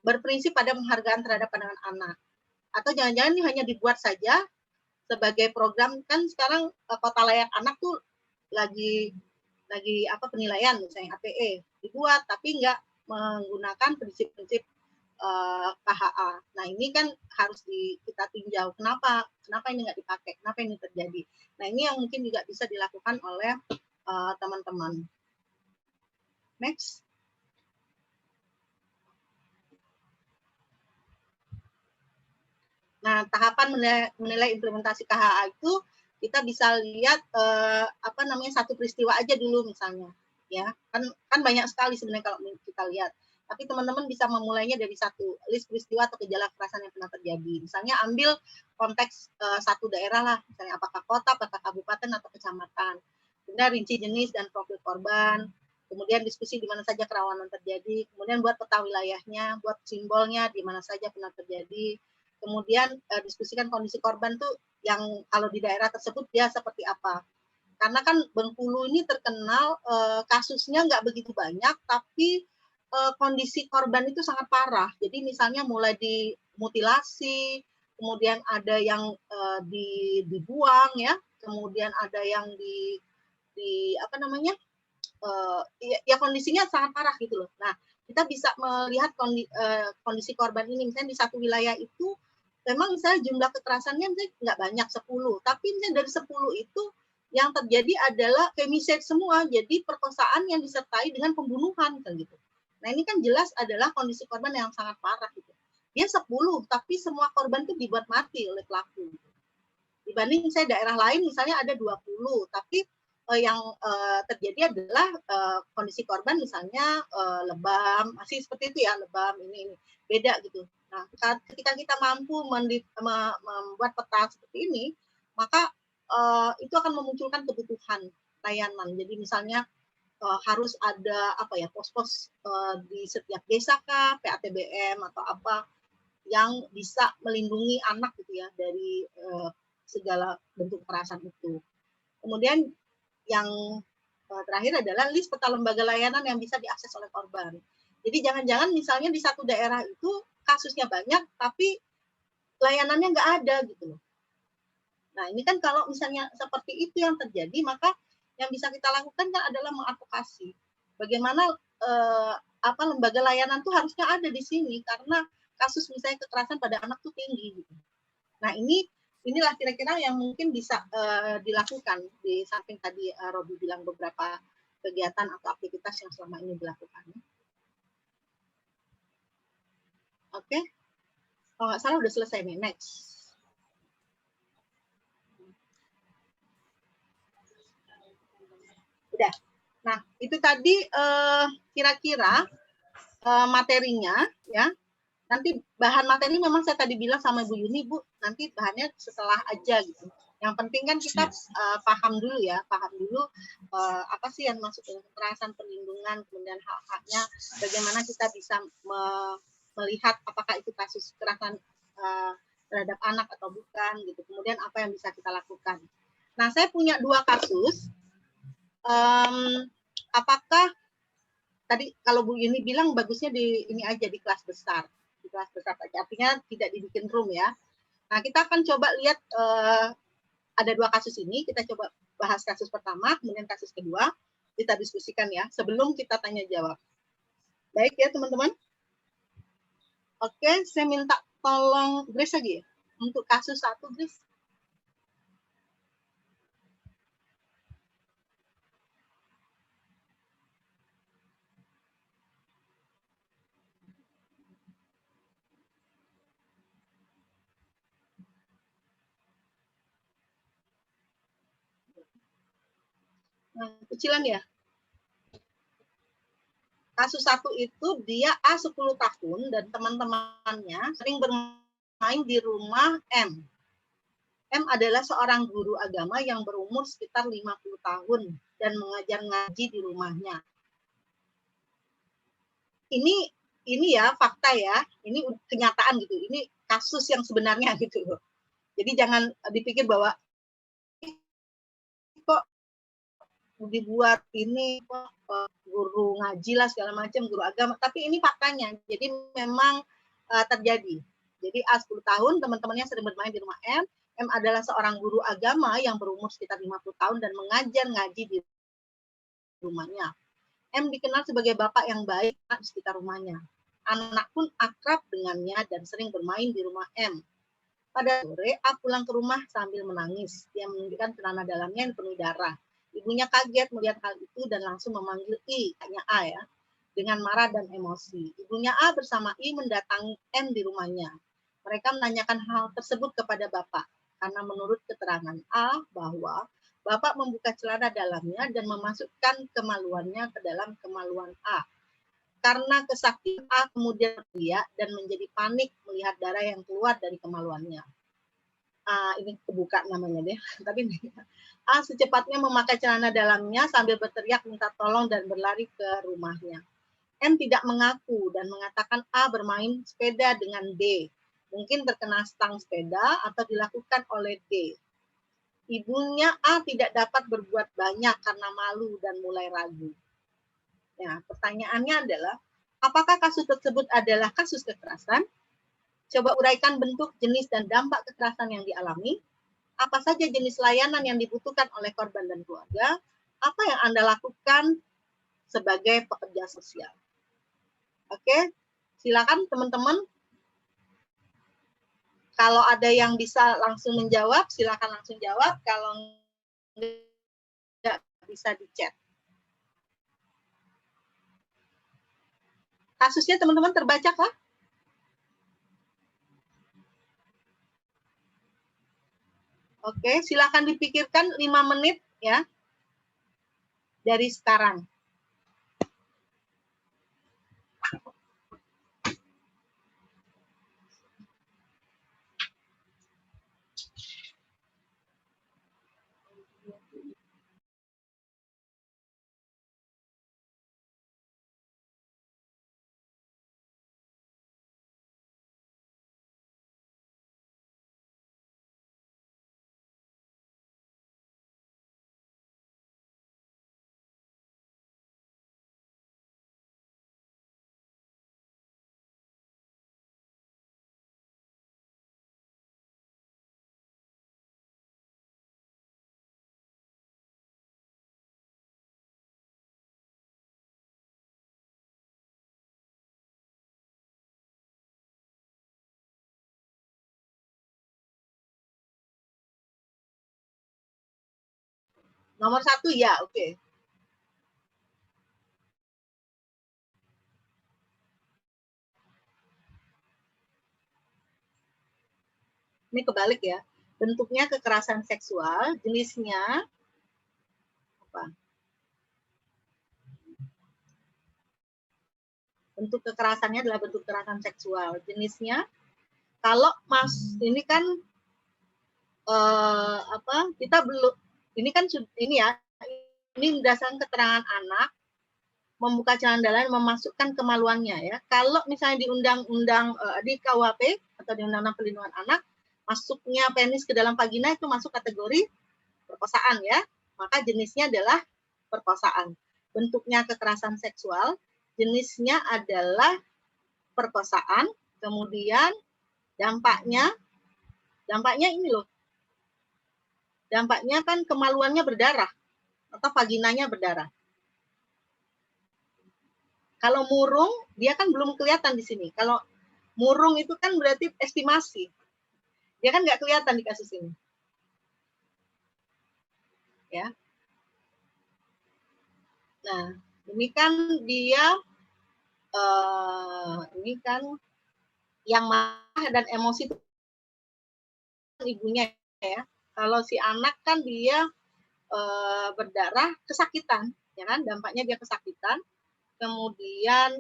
berprinsip pada penghargaan terhadap pandangan anak? Atau jangan-jangan ini hanya dibuat saja sebagai program, kan sekarang kota layak anak tuh lagi penilaian, misalnya HPE dibuat tapi nggak menggunakan prinsip-prinsip KHA. Nah, ini kan harus kita tinjau kenapa ini nggak dipakai, kenapa ini terjadi. Nah, ini yang mungkin juga bisa dilakukan oleh teman-teman. Next. Nah, tahapan menilai implementasi KHA itu kita bisa lihat satu peristiwa aja dulu misalnya, ya kan banyak sekali sebenarnya kalau kita lihat. Tapi teman-teman bisa memulainya dari satu list peristiwa atau gejala kekerasan yang pernah terjadi. Misalnya ambil konteks satu daerah lah, misalnya apakah kota, apakah kabupaten atau kecamatan. Kemudian rinci jenis dan profil korban. Kemudian diskusi di mana saja kerawanan terjadi. Kemudian buat peta wilayahnya, buat simbolnya di mana saja pernah terjadi. Kemudian diskusikan kondisi korban tuh yang kalau di daerah tersebut dia seperti apa. Karena kan Bengkulu ini terkenal kasusnya nggak begitu banyak, tapi kondisi korban itu sangat parah. Jadi misalnya mulai dimutilasi, kemudian ada yang dibuang ya, kemudian ada yang kondisinya sangat parah gitu loh. Nah, kita bisa melihat kondisi korban ini, misalnya di satu wilayah itu memang misalnya jumlah kekerasannya misalnya nggak banyak 10, tapi misalnya dari 10 itu yang terjadi adalah femicide semua, jadi perkosaan yang disertai dengan pembunuhan kan gitu. Nah, ini kan jelas adalah kondisi korban yang sangat parah gitu. Dia 10, tapi semua korban itu dibuat mati oleh pelaku. Dibanding misalnya daerah lain misalnya ada 20, tapi yang terjadi adalah kondisi korban misalnya lebam, masih seperti itu ya, lebam ini beda gitu. Nah, ketika kita mampu membuat peta seperti ini, maka itu akan memunculkan kebutuhan layanan. Jadi misalnya harus ada pos-pos di setiap desa kah, PATBM atau apa yang bisa melindungi anak gitu ya dari segala bentuk kekerasan itu. Kemudian yang terakhir adalah list peta lembaga layanan yang bisa diakses oleh korban. Jadi jangan-jangan misalnya di satu daerah itu kasusnya banyak, tapi layanannya nggak ada gitu loh. Nah, ini kan kalau misalnya seperti itu yang terjadi, maka yang bisa kita lakukan kan adalah mengadvokasi. Bagaimana lembaga layanan tuh harusnya ada di sini, karena kasus misalnya kekerasan pada anak tuh tinggi gitu. Nah, inilah kira-kira yang mungkin bisa dilakukan di samping tadi Robi bilang beberapa kegiatan atau aktivitas yang selama ini dilakukan. Oke, kalau nggak salah udah selesai nih. Next. Udah. Nah, itu tadi kira-kira materinya ya. Nanti bahan materi memang saya tadi bilang sama Bu Yuni, Bu, nanti bahannya setelah aja gitu. Yang penting kan kita paham dulu apa sih yang masuk dalam kekerasan, perlindungan, kemudian hak-haknya, bagaimana kita bisa melihat apakah itu kasus kekerasan terhadap anak atau bukan gitu. Kemudian apa yang bisa kita lakukan. Nah, saya punya 2 kasus. Apakah tadi kalau Bu Yuni bilang bagusnya di ini aja di kelas besar. Kelas besar saja, artinya tidak dibikin room ya. Nah, kita akan coba lihat ada 2 kasus ini, kita coba bahas kasus pertama, kemudian kasus kedua, kita diskusikan ya, sebelum kita tanya jawab. Baik ya teman-teman. Oke, saya minta tolong Grace lagi ya. Untuk kasus 1, Grace. Nah, kecilan ya. Kasus 1 itu dia A 10 tahun dan teman-temannya sering bermain di rumah M. M adalah seorang guru agama yang berumur sekitar 50 tahun dan mengajar ngaji di rumahnya. Ini ya fakta ya, ini kenyataan gitu. Ini kasus yang sebenarnya gitu loh. Jadi jangan dipikir bahwa kok dibuat ini kok guru ngaji lah segala macam, guru agama, tapi ini faktanya. Jadi memang terjadi. Jadi A 10 tahun teman-temannya sering bermain di rumah M. M adalah seorang guru agama yang berumur sekitar 50 tahun dan mengajar ngaji di rumahnya. M dikenal sebagai bapak yang baik di sekitar rumahnya. Anak pun akrab dengannya dan sering bermain di rumah M. Pada sore, A pulang ke rumah sambil menangis. Dia menunjukkan celana dalamnya yang penuh darah. Ibunya kaget melihat hal itu dan langsung memanggil I, hanya A ya, dengan marah dan emosi. Ibunya A bersama I mendatangi M di rumahnya. Mereka menanyakan hal tersebut kepada bapak, karena menurut keterangan A bahwa bapak membuka celana dalamnya dan memasukkan kemaluannya ke dalam kemaluan A. Karena kesakitan A kemudian berteriak dan menjadi panik melihat darah yang keluar dari kemaluannya. Ini kebuka namanya deh. Tapi A secepatnya memakai celana dalamnya sambil berteriak minta tolong dan berlari ke rumahnya. M tidak mengaku dan mengatakan A bermain sepeda dengan D. Mungkin terkena stang sepeda atau dilakukan oleh D. Ibunya A tidak dapat berbuat banyak karena malu dan mulai ragu. Ya, pertanyaannya adalah, apakah kasus tersebut adalah kasus kekerasan? Coba uraikan bentuk, jenis, dan dampak kekerasan yang dialami. Apa saja jenis layanan yang dibutuhkan oleh korban dan keluarga? Apa yang Anda lakukan sebagai pekerja sosial? Oke, silakan teman-teman. Kalau ada yang bisa langsung menjawab, silakan langsung jawab. Kalau tidak, bisa di chat. Kasusnya teman-teman terbaca kah? Oke, silakan dipikirkan 5 menit ya. Dari sekarang. Nomor 1 ya, oke. Ini kebalik ya. Bentuknya kekerasan seksual, jenisnya apa? Bentuk kekerasannya adalah bentuk kekerasan seksual. Jenisnya, kalau Mas ini kan kita belum, ini kan ini ya, ini berdasarkan keterangan anak membuka celana dalam memasukkan kemaluannya ya. Kalau misalnya di undang-undang di KUHP atau di Undang-Undang Perlindungan Anak, masuknya penis ke dalam vagina itu masuk kategori perkosaan ya. Maka jenisnya adalah perkosaan. Bentuknya kekerasan seksual, jenisnya adalah perkosaan. Kemudian dampaknya ini loh. Dampaknya kan kemaluannya berdarah atau vaginanya berdarah. Kalau murung, dia kan belum kelihatan di sini. Kalau Murung itu kan berarti estimasi. Dia kan nggak kelihatan di kasus ini. Ya. Nah, ini kan dia, ini kan yang marah dan emosi itu ibunya ya. Kalau si anak kan dia berdarah kesakitan, ya kan? Dampaknya dia kesakitan, kemudian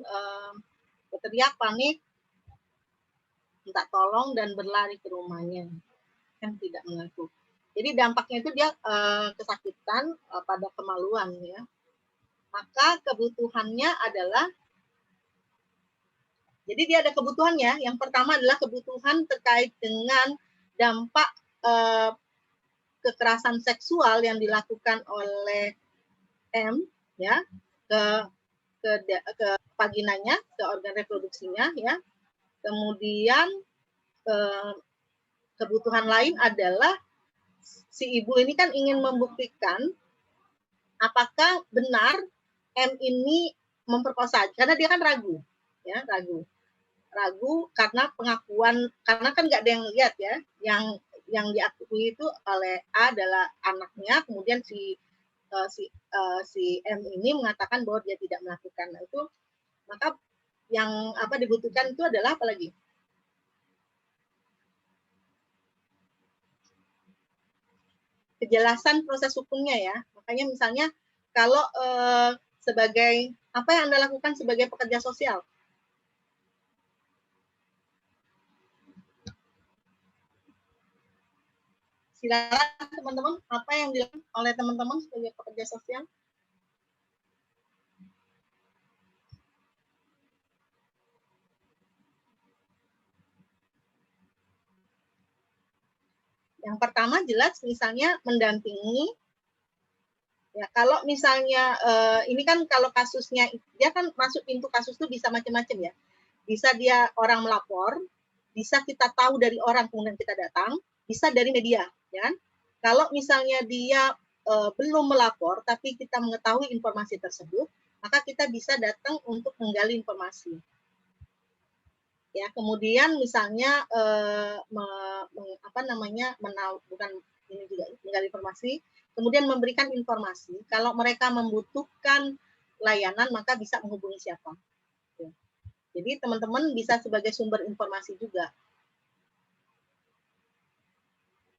berteriak panik, minta tolong dan berlari ke rumahnya, kan tidak mengaku. Jadi dampaknya itu dia kesakitan pada kemaluan ya. Maka kebutuhannya adalah, jadi dia ada kebutuhannya. Yang pertama adalah kebutuhan terkait dengan dampak kekerasan seksual yang dilakukan oleh M ya ke vaginanya, ke organ reproduksinya ya. Kemudian kebutuhan lain adalah si ibu ini kan ingin membuktikan apakah benar M ini memperkosa, karena dia kan ragu ya, ragu karena pengakuan, karena kan nggak ada yang lihat ya, yang diakui itu oleh A adalah anaknya, kemudian si M ini mengatakan bahwa dia tidak melakukan. Nah, itu maka yang dibutuhkan itu adalah apa lagi? Kejelasan proses hukumnya ya. Makanya misalnya kalau sebagai apa yang Anda lakukan sebagai pekerja sosial? Silakan teman-teman, apa yang dilakukan oleh teman-teman sebagai pekerja sosial? Yang pertama jelas misalnya mendampingi. Ya, kalau misalnya ini kan kalau kasusnya dia kan masuk pintu kasus itu bisa macam-macam ya. Bisa dia orang melapor, bisa kita tahu dari orang kemudian kita datang, bisa dari media, ya kan? Kalau misalnya dia belum melapor tapi kita mengetahui informasi tersebut, maka kita bisa datang untuk menggali informasi. Ya, kemudian misalnya bukan ini juga menggali informasi, kemudian memberikan informasi. Kalau mereka membutuhkan layanan maka bisa menghubungi siapa. Ya. Jadi teman-teman bisa sebagai sumber informasi juga.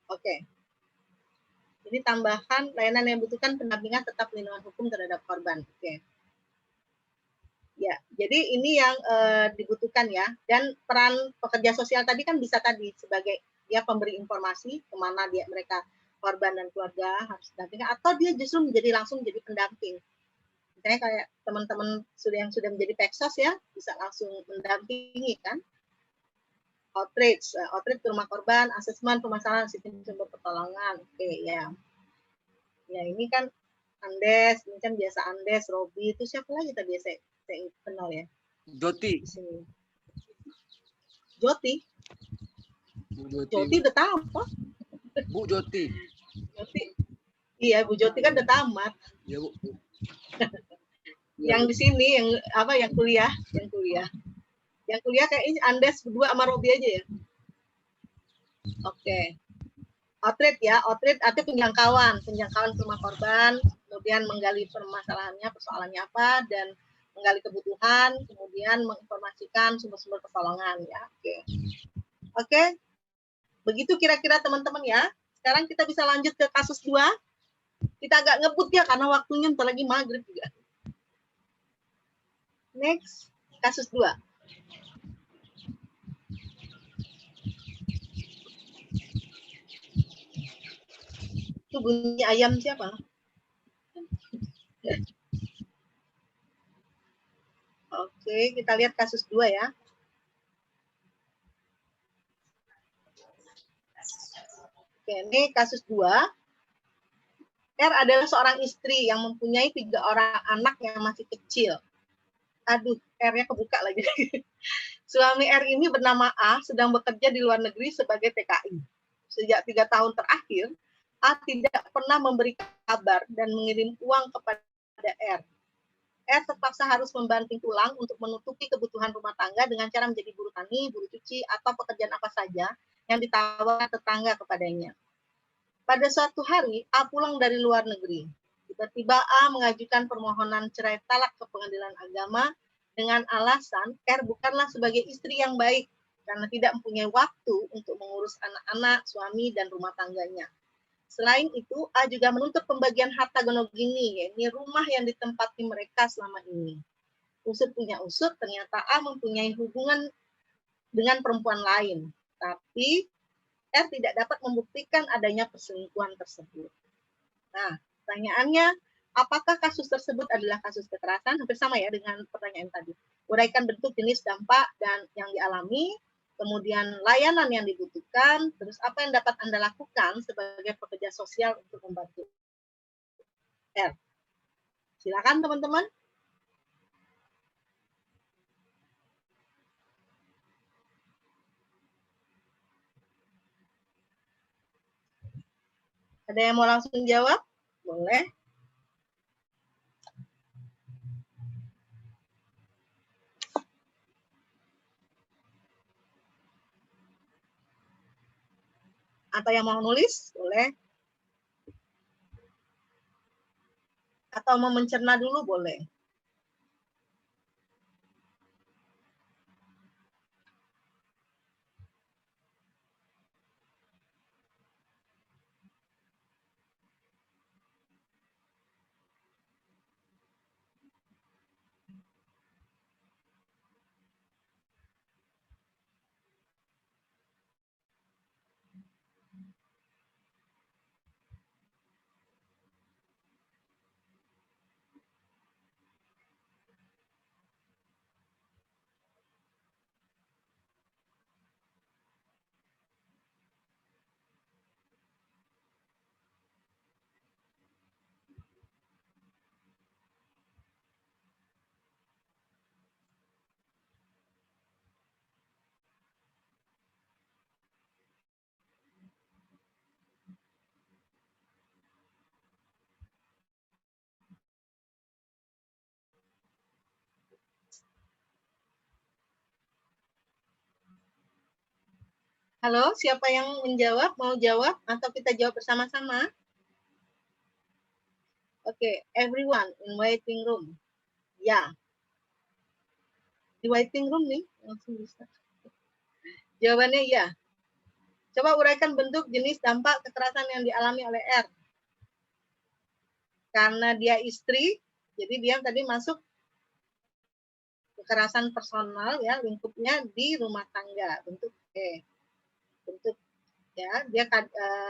Oke. Jadi tambahan layanan yang membutuhkan pendampingan tetap perlindungan hukum terhadap korban. Oke. Ya, jadi ini yang dibutuhkan ya. Dan peran pekerja sosial tadi kan bisa tadi sebagai dia pemberi informasi kemana mereka korban dan keluarga harus didampingi, atau dia justru langsung menjadi pendamping. Misalnya kayak teman-teman yang sudah menjadi peksos ya, bisa langsung mendampingi kan. Outreach ke rumah korban, asesmen permasalahan sistem sumber pertolongan. Oke ya. Ya ini kan Andes, ini kan biasa Andes, Robi, itu siapa lagi tadi saya kenal ya? Joti. Joti. Joti udah tamat. Bu Joti. Joti. Iya, Bu Joti kan udah tamat. Iya, Bu. Yang di sini yang kuliah, Yang kuliah kayaknya Andes berdua sama Robi aja ya. Oke. Outreach ya, outreach artinya penjangkauan ke rumah korban, kemudian menggali permasalahannya, persoalannya apa, dan menggali kebutuhan, kemudian menginformasikan sumber-sumber pertolongan ya. Oke. Begitu kira-kira teman-teman ya. Sekarang kita bisa lanjut ke kasus 2. Kita agak ngebut ya karena waktunya bentar lagi maghrib juga. Next, kasus 2. Itu bunyi ayam siapa? Oke, kita lihat kasus 2 ya. Oke, ini kasus 2. R adalah seorang istri yang mempunyai 3 orang anak yang masih kecil. Aduh, R-nya kebuka lagi. Suami R ini bernama A sedang bekerja di luar negeri sebagai TKI. Sejak 3 tahun terakhir, A tidak pernah memberi kabar dan mengirim uang kepada R. R terpaksa harus membanting tulang untuk menutupi kebutuhan rumah tangga dengan cara menjadi buruh tani, buruh cuci, atau pekerjaan apa saja yang ditawarkan tetangga kepadanya. Pada suatu hari, A pulang dari luar negeri. Tiba-tiba A mengajukan permohonan cerai talak ke pengadilan agama dengan alasan R bukanlah sebagai istri yang baik karena tidak mempunyai waktu untuk mengurus anak-anak, suami, dan rumah tangganya. Selain itu, A juga menuntut pembagian harta gonogini, yaitu rumah yang ditempati mereka selama ini. Usut punya usut, ternyata A mempunyai hubungan dengan perempuan lain, tapi R tidak dapat membuktikan adanya perselingkuhan tersebut. Nah, pertanyaannya, apakah kasus tersebut adalah kasus kekerasan? Hampir sama ya dengan pertanyaan tadi. Uraikan bentuk, jenis, dampak, dan yang dialami, kemudian layanan yang dibutuhkan, terus apa yang dapat Anda lakukan sebagai pekerja sosial untuk membantu R. Silakan teman-teman. Ada yang mau langsung jawab? Boleh. Atau yang mau nulis? Boleh. Atau mau mencerna dulu? Boleh. Halo, siapa yang menjawab? Mau jawab atau kita jawab bersama-sama? Oke, everyone in waiting room. Ya. Di waiting room nih, langsung bisa. Jawabannya ya. Coba uraikan bentuk, jenis, dampak kekerasan yang dialami oleh R. Karena dia istri, jadi dia tadi masuk kekerasan personal ya, lingkupnya di rumah tangga. Bentuk bentuk ya, dia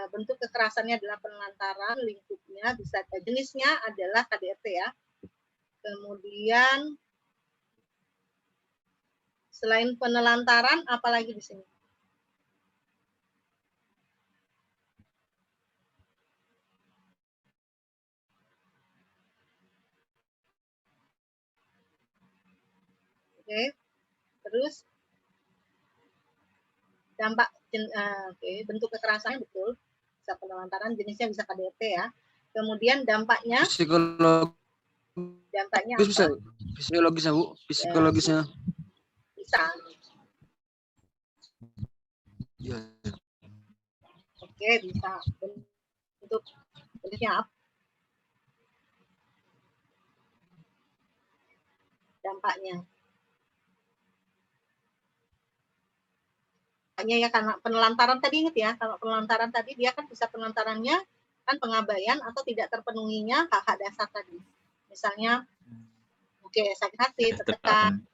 bentuk kekerasannya adalah penelantaran, lingkupnya bisa jenisnya adalah KDRT ya. Kemudian selain penelantaran apalagi di sini? Oke. Terus dampak bentuk kekerasannya betul, bisa penelantaran, jenisnya bisa KDRT ya. Kemudian dampaknya dampaknya bisa psikologisnya Bu, psikologisnya bisa. ya. Oke, bisa. Bentuk bentuknya apa? Dampaknya ya, karena penelantaran tadi ingat ya, kalau penelantaran tadi dia kan bisa penelantarannya kan pengabaian atau tidak terpenuhinya hak-hak dasar tadi. Misalnya sakit hati, tertekan.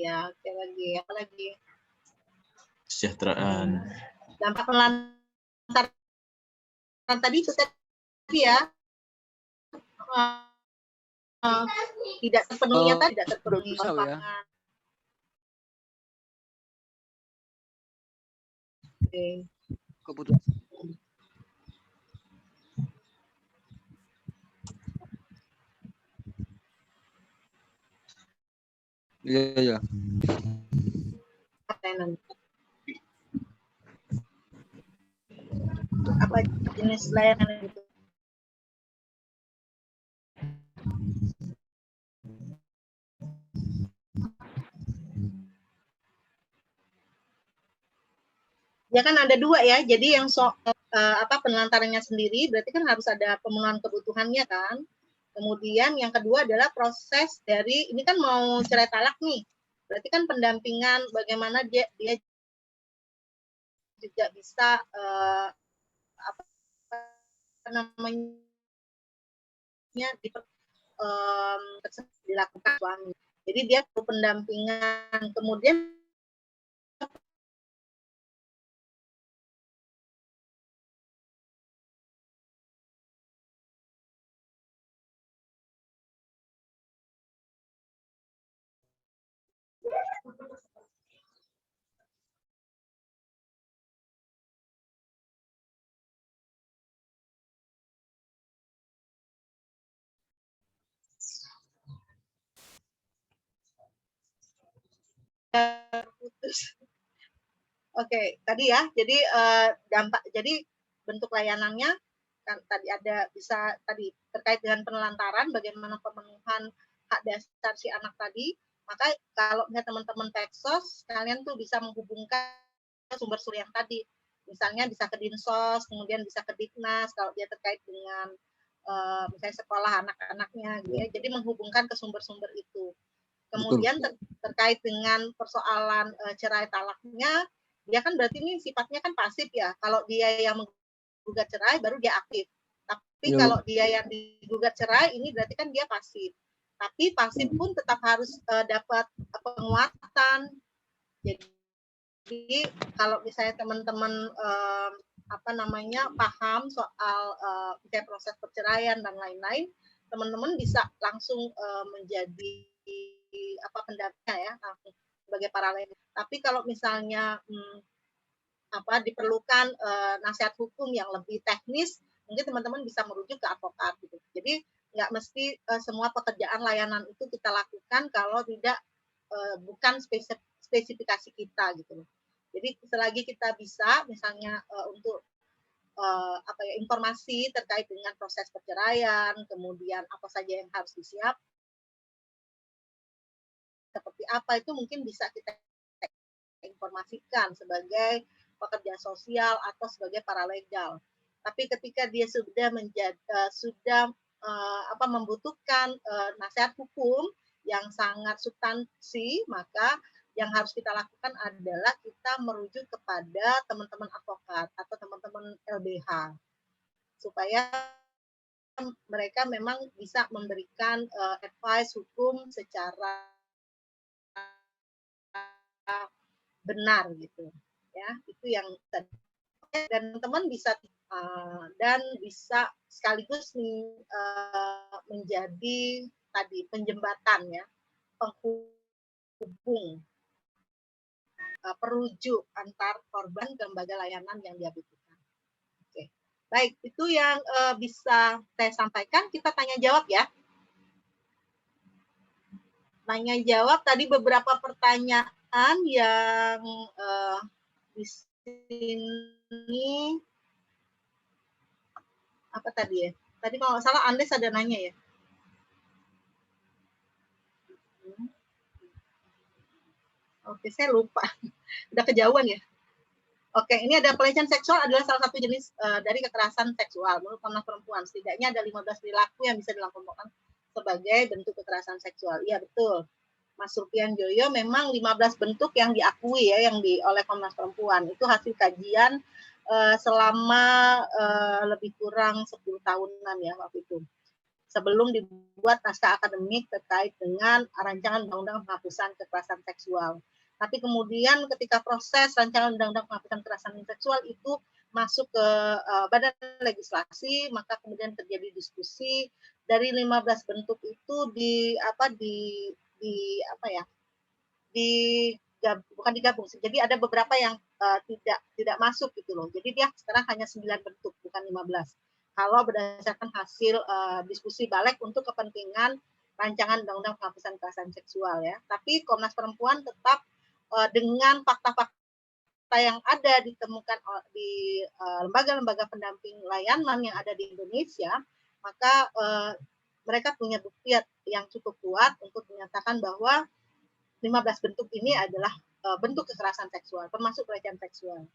Ya, oke lagi, apa lagi? Kesejahteraan. Dampak penelantaran tadi itu tadi ya. Tidak terpenuhinya tadi, tidak terpenuhi manfaat. Oke. Kebutuhan. Iya. Apa jenis layanan itu? dia kan ada dua ya. Jadi yang penelantarannya sendiri berarti kan harus ada pemenuhan kebutuhannya kan. Kemudian yang kedua adalah proses dari ini kan mau cerai talak nih. Berarti kan pendampingan bagaimana dia juga bisa apa namanya dilakukan suami. Jadi dia perlu pendampingan. Kemudian putus. Oke, tadi ya. Jadi jadi bentuk layanannya kan tadi ada bisa tadi terkait dengan penelantaran, bagaimana pemenuhan hak dasar si anak tadi. Maka kalau teman-teman Peksos, kalian tuh bisa menghubungkan sumber-sumber yang tadi. Misalnya bisa ke Dinsos, kemudian bisa ke Diknas kalau dia terkait dengan misalnya sekolah anak-anaknya gitu ya. Jadi menghubungkan ke sumber-sumber itu. Kemudian terkait dengan persoalan cerai talaknya, dia kan berarti ini sifatnya kan pasif ya. Kalau dia yang menggugat cerai baru dia aktif. Tapi kalau dia yang digugat cerai ini berarti kan dia pasif. Tapi pasif pun tetap harus dapat penguatan. Jadi kalau misalnya teman-teman paham soal proses perceraian dan lain-lain, teman-teman bisa langsung menjadi pendampingnya ya sebagai paralel. Tapi kalau misalnya diperlukan nasihat hukum yang lebih teknis, mungkin teman-teman bisa merujuk ke advokat gitu. Jadi nggak mesti semua pekerjaan layanan itu kita lakukan kalau tidak bukan spesifikasi kita gitu. Jadi selagi kita bisa misalnya untuk informasi terkait dengan proses perceraian, kemudian apa saja yang harus disiapkan, seperti apa itu mungkin bisa kita informasikan sebagai pekerja sosial atau sebagai paralegal. Tapi ketika dia sudah membutuhkan nasihat hukum yang sangat substansi, maka yang harus kita lakukan adalah kita merujuk kepada teman-teman advokat atau teman-teman LBH supaya mereka memang bisa memberikan advice hukum secara benar gitu ya. Itu yang dan teman-teman bisa dan bisa sekaligus menjadi tadi penjembatan ya, penghubung, perujuk antar korban ke lembaga layanan yang dia butuhkan. Oke, baik, itu yang bisa saya sampaikan. Kita tanya jawab ya. Tanya jawab tadi beberapa pertanyaan yang di sini apa tadi ya? Tadi kalau nggak salah Andes ada nanya ya. Oke, saya lupa. Udah kejauhan ya. Oke, ini ada pelecehan seksual adalah salah satu jenis dari kekerasan seksual menurut Komnas Perempuan. Setidaknya ada 15 perilaku yang bisa dilakukan sebagai bentuk kekerasan seksual. Iya, betul. Mas Rupian Joyo, memang 15 bentuk yang diakui ya oleh Komnas Perempuan. Itu hasil kajian selama lebih kurang 10 tahunan ya waktu itu. Sebelum dibuat naskah akademik terkait dengan rancangan undang-undang penghapusan kekerasan seksual. Tapi kemudian ketika proses rancangan undang-undang penghapusan kekerasan seksual itu masuk ke badan legislasi, maka kemudian terjadi diskusi dari 15 bentuk itu bukan digabung. Jadi ada beberapa yang tidak masuk gitu loh. Jadi dia sekarang hanya 9 bentuk, bukan 15. Kalau berdasarkan hasil diskusi balik untuk kepentingan rancangan undang-undang penghapusan kekerasan seksual ya. Tapi Komnas Perempuan tetap dengan fakta-fakta yang ada ditemukan di lembaga-lembaga pendamping layanan yang ada di Indonesia, maka mereka punya bukti yang cukup kuat untuk menyatakan bahwa 15 bentuk ini adalah bentuk kekerasan seksual, termasuk pelecehan seksual.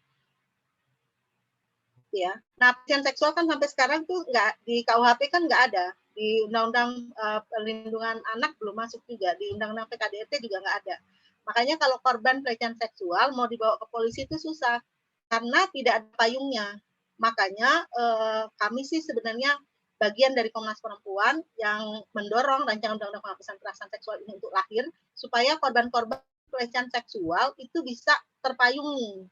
ya. Nah, pelecehan seksual kan sampai sekarang tuh nggak di KUHP kan nggak ada, di Undang-Undang Perlindungan Anak belum masuk juga, di Undang-Undang PKDRT juga nggak ada. Makanya kalau korban pelecehan seksual mau dibawa ke polisi itu susah karena tidak ada payungnya. Makanya kami sih sebenarnya bagian dari Komnas Perempuan yang mendorong rancangan undang-undang penghapusan kekerasan seksual ini untuk lahir supaya korban-korban pelecehan seksual itu bisa terpayungi.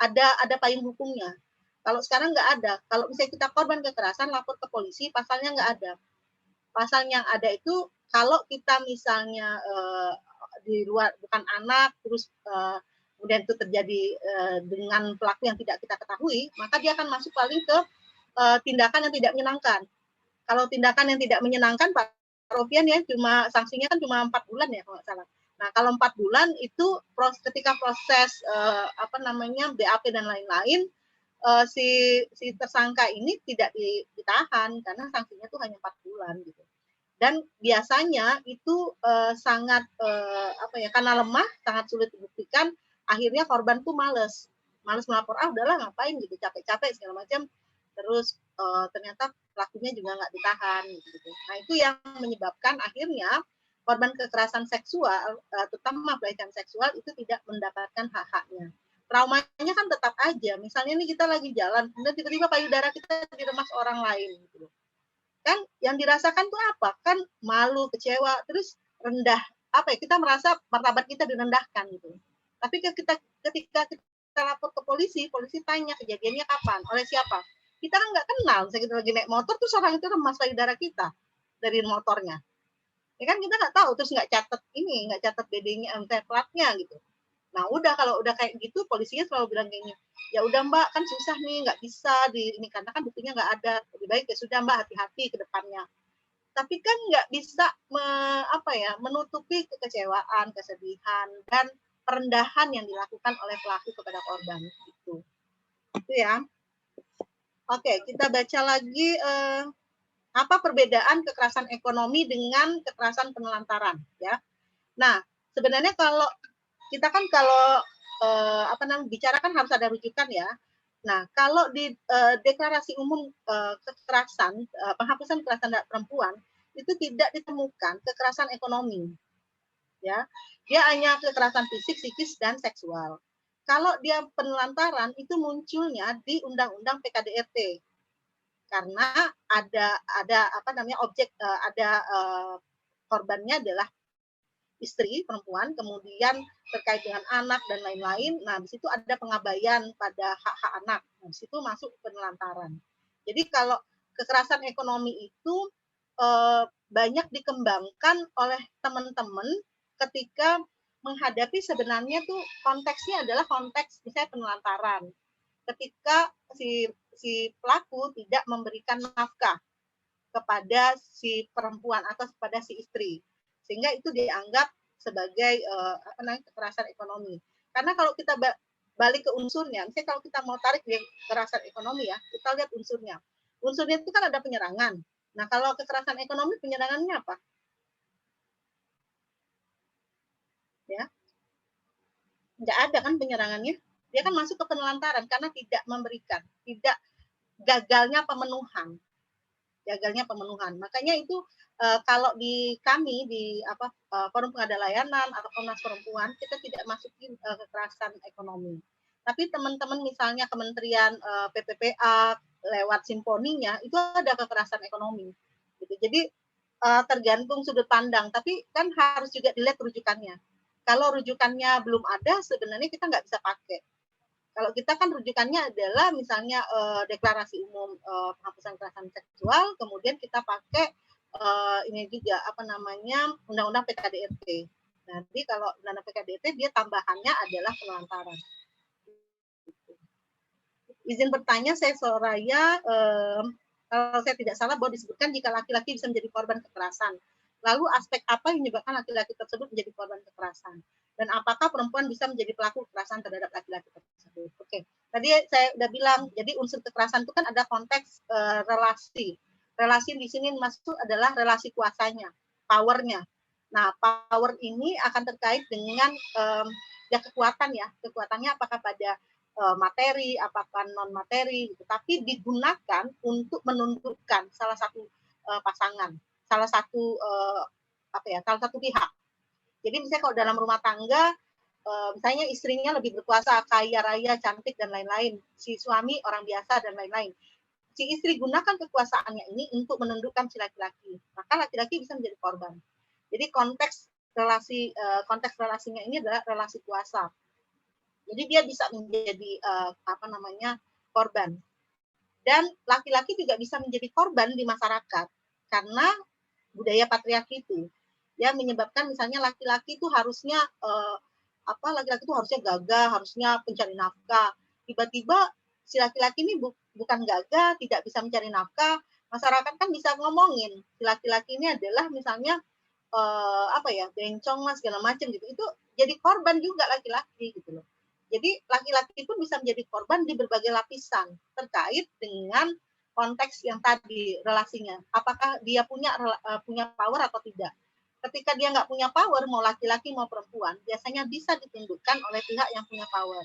Ada payung hukumnya. Kalau sekarang nggak ada. Kalau misalnya kita korban kekerasan, lapor ke polisi, pasalnya nggak ada. Pasal yang ada itu kalau kita misalnya di luar bukan anak, terus kemudian itu terjadi dengan pelaku yang tidak kita ketahui, maka dia akan masuk paling ke tindakan yang tidak menyenangkan. Kalau tindakan yang tidak menyenangkan, Pak Rofian ya cuma sanksinya kan cuma 4 bulan ya kalau nggak salah. Nah, kalau 4 bulan itu ketika proses BAP dan lain-lain, si tersangka ini tidak ditahan karena sanksinya itu hanya 4 bulan gitu. Dan biasanya itu sangat karena lemah, sangat sulit dibuktikan, akhirnya korban tuh males melapor, udahlah ngapain gitu, capek-capek segala macam, terus ternyata pelakunya juga nggak ditahan gitu. Nah, itu yang menyebabkan akhirnya korban kekerasan seksual, terutama pelecehan seksual itu tidak mendapatkan hak-haknya. Traumanya kan tetap aja. Misalnya nih kita lagi jalan, kemudian tiba-tiba payudara kita diremas orang lain gitu. Kan yang dirasakan tuh apa? Kan malu, kecewa, terus rendah. Kita merasa martabat kita direndahkan gitu. Tapi ketika kita lapor ke polisi tanya kejadiannya kapan, oleh siapa? Kita kan nggak kenal. Misalnya kita lagi naik motor, terus orang itu remas payudara kita dari motornya. Ya kan kita nggak tahu, terus nggak catat BD-nya, platnya gitu. Nah, kalau udah kayak gitu, polisinya selalu bilang gini, ya udah Mbak, kan susah nih, nggak bisa ini karena kan buktinya nggak ada. Lebih baik ya sudah Mbak, hati-hati ke depannya. Tapi kan nggak bisa menutupi kekecewaan, kesedihan, dan perendahan yang dilakukan oleh pelaku kepada korban itu ya. Oke, kita baca lagi apa perbedaan kekerasan ekonomi dengan kekerasan penelantaran ya. Nah, sebenarnya kalau kita kan bicara kan harus ada rujukan ya. Nah, kalau di deklarasi umum kekerasan, penghapusan kekerasan terhadap perempuan itu tidak ditemukan kekerasan ekonomi. Ya. Dia hanya kekerasan fisik, psikis dan seksual. Kalau dia penelantaran itu munculnya di Undang-Undang PKDRT. Karena ada korbannya adalah istri perempuan, kemudian terkait dengan anak dan lain-lain. Nah, di situ ada pengabaian pada hak-hak anak. Nah, di situ masuk penelantaran. Jadi kalau kekerasan ekonomi itu banyak dikembangkan oleh teman-teman ketika menghadapi sebenarnya tuh konteksnya adalah konteks misalnya penelantaran. Ketika si pelaku tidak memberikan nafkah kepada si perempuan atau kepada si istri, sehingga itu dianggap sebagai kekerasan ekonomi. Karena kalau kita balik ke unsurnya, misalnya kalau kita mau tarik di kekerasan ekonomi ya, kita lihat unsurnya. Unsurnya itu kan ada penyerangan. Nah, kalau kekerasan ekonomi penyerangannya apa? Ya, nggak ada kan penyerangannya. Dia kan masuk ke penelantaran karena tidak memberikan, tidak gagalnya pemenuhan. Makanya itu kalau di kami di Forum Pengadaan Layanan atau Komnas Perempuan kita tidak masukin kekerasan ekonomi. Tapi teman-teman misalnya Kementerian PPPA lewat simponinya itu ada kekerasan ekonomi. Gitu. Jadi tergantung sudut pandang, tapi kan harus juga dilihat rujukannya. Kalau rujukannya belum ada, sebenarnya kita nggak bisa pakai. Kalau kita kan rujukannya adalah misalnya deklarasi umum penghapusan kekerasan seksual, kemudian kita pakai ini juga undang-undang PKDRT. Nanti kalau undang-undang PKDRT dia tambahannya adalah penelantaran. Izin bertanya, saya Soraya, kalau saya tidak salah bahwa disebutkan jika laki-laki bisa menjadi korban kekerasan. Lalu aspek apa yang menyebabkan laki-laki tersebut menjadi korban kekerasan? Dan apakah perempuan bisa menjadi pelaku kekerasan terhadap laki-laki tersebut? Oke, tadi saya udah bilang, jadi unsur kekerasan itu kan ada konteks relasi. Relasi di sini masuk adalah relasi kuasanya, powernya. Nah, power ini akan terkait dengan kekuatan ya. Kekuatannya apakah pada materi, apakah non materi, gitu. Tapi digunakan untuk menundukkan salah satu pasangan, salah satu salah satu pihak. Jadi misalnya kalau dalam rumah tangga, misalnya istrinya lebih berkuasa, kaya raya, cantik dan lain-lain, si suami orang biasa dan lain-lain. Si istri gunakan kekuasaannya ini untuk menundukkan si laki-laki, maka laki-laki bisa menjadi korban. Jadi konteks relasinya ini adalah relasi kuasa. Jadi dia bisa menjadi korban. Dan laki-laki juga bisa menjadi korban di masyarakat karena budaya patriarki itu ya menyebabkan misalnya laki-laki itu harusnya laki-laki itu harusnya gagah, harusnya pencari nafkah. Tiba-tiba si laki-laki ini bukan gagah, tidak bisa mencari nafkah. Masyarakat kan bisa ngomongin si laki-laki ini adalah misalnya bencong lah segala macam gitu. Itu jadi korban juga laki-laki gitu loh. Jadi laki-laki pun bisa menjadi korban di berbagai lapisan terkait dengan konteks yang tadi relasinya. Apakah dia punya power atau tidak? Ketika dia nggak punya power, mau laki-laki mau perempuan, biasanya bisa ditundukkan oleh pihak yang punya power.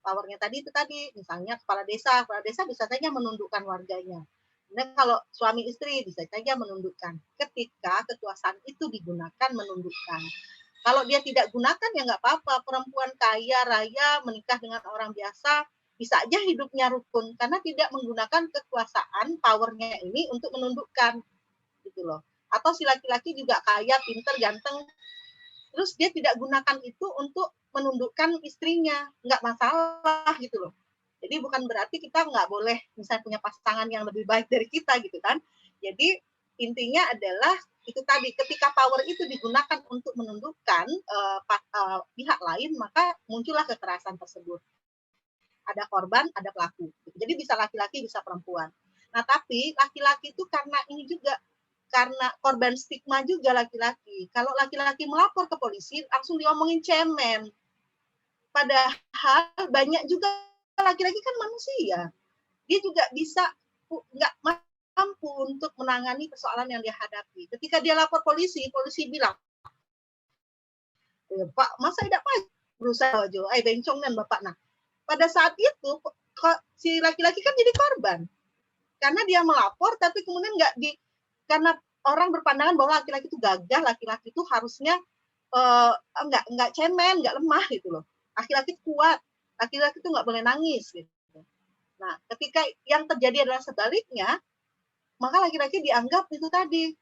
Powernya tadi itu misalnya kepala desa bisa saja menundukkan warganya. Dan kalau suami istri bisa saja menundukkan. Ketika kekuasaan itu digunakan menundukkan. Kalau dia tidak gunakan ya nggak apa-apa. Perempuan kaya raya menikah dengan orang biasa bisa aja hidupnya rukun karena tidak menggunakan kekuasaan powernya ini untuk menundukkan gitu loh. Atau si laki-laki juga kaya, pinter, ganteng, terus dia tidak gunakan itu untuk menundukkan istrinya, nggak masalah gitu loh. Jadi bukan berarti kita nggak boleh misalnya punya pasangan yang lebih baik dari kita gitu kan. Jadi intinya adalah itu tadi, ketika power itu digunakan untuk menundukkan pihak lain, maka muncullah kekerasan tersebut. Ada korban, ada pelaku. Jadi bisa laki-laki, bisa perempuan. Nah tapi laki-laki itu karena ini juga karena korban stigma juga laki-laki. Kalau laki-laki melapor ke polisi, langsung diomongin cemen. Padahal banyak juga laki-laki kan manusia. Dia juga bisa nggak mampu untuk menangani persoalan yang dia hadapi. Ketika dia lapor polisi bilang, Pak, masa tidak Pak berusaha aja, bencong kan Bapak. Nah, pada saat itu si laki-laki kan jadi korban. Karena dia melapor, tapi kemudian karena orang berpandangan bahwa laki-laki itu gagah, laki-laki itu harusnya nggak cemen, nggak lemah gitu loh. Laki-laki kuat, laki-laki itu nggak boleh nangis gitu. Nah, ketika yang terjadi adalah sebaliknya, maka laki-laki dianggap itu tadi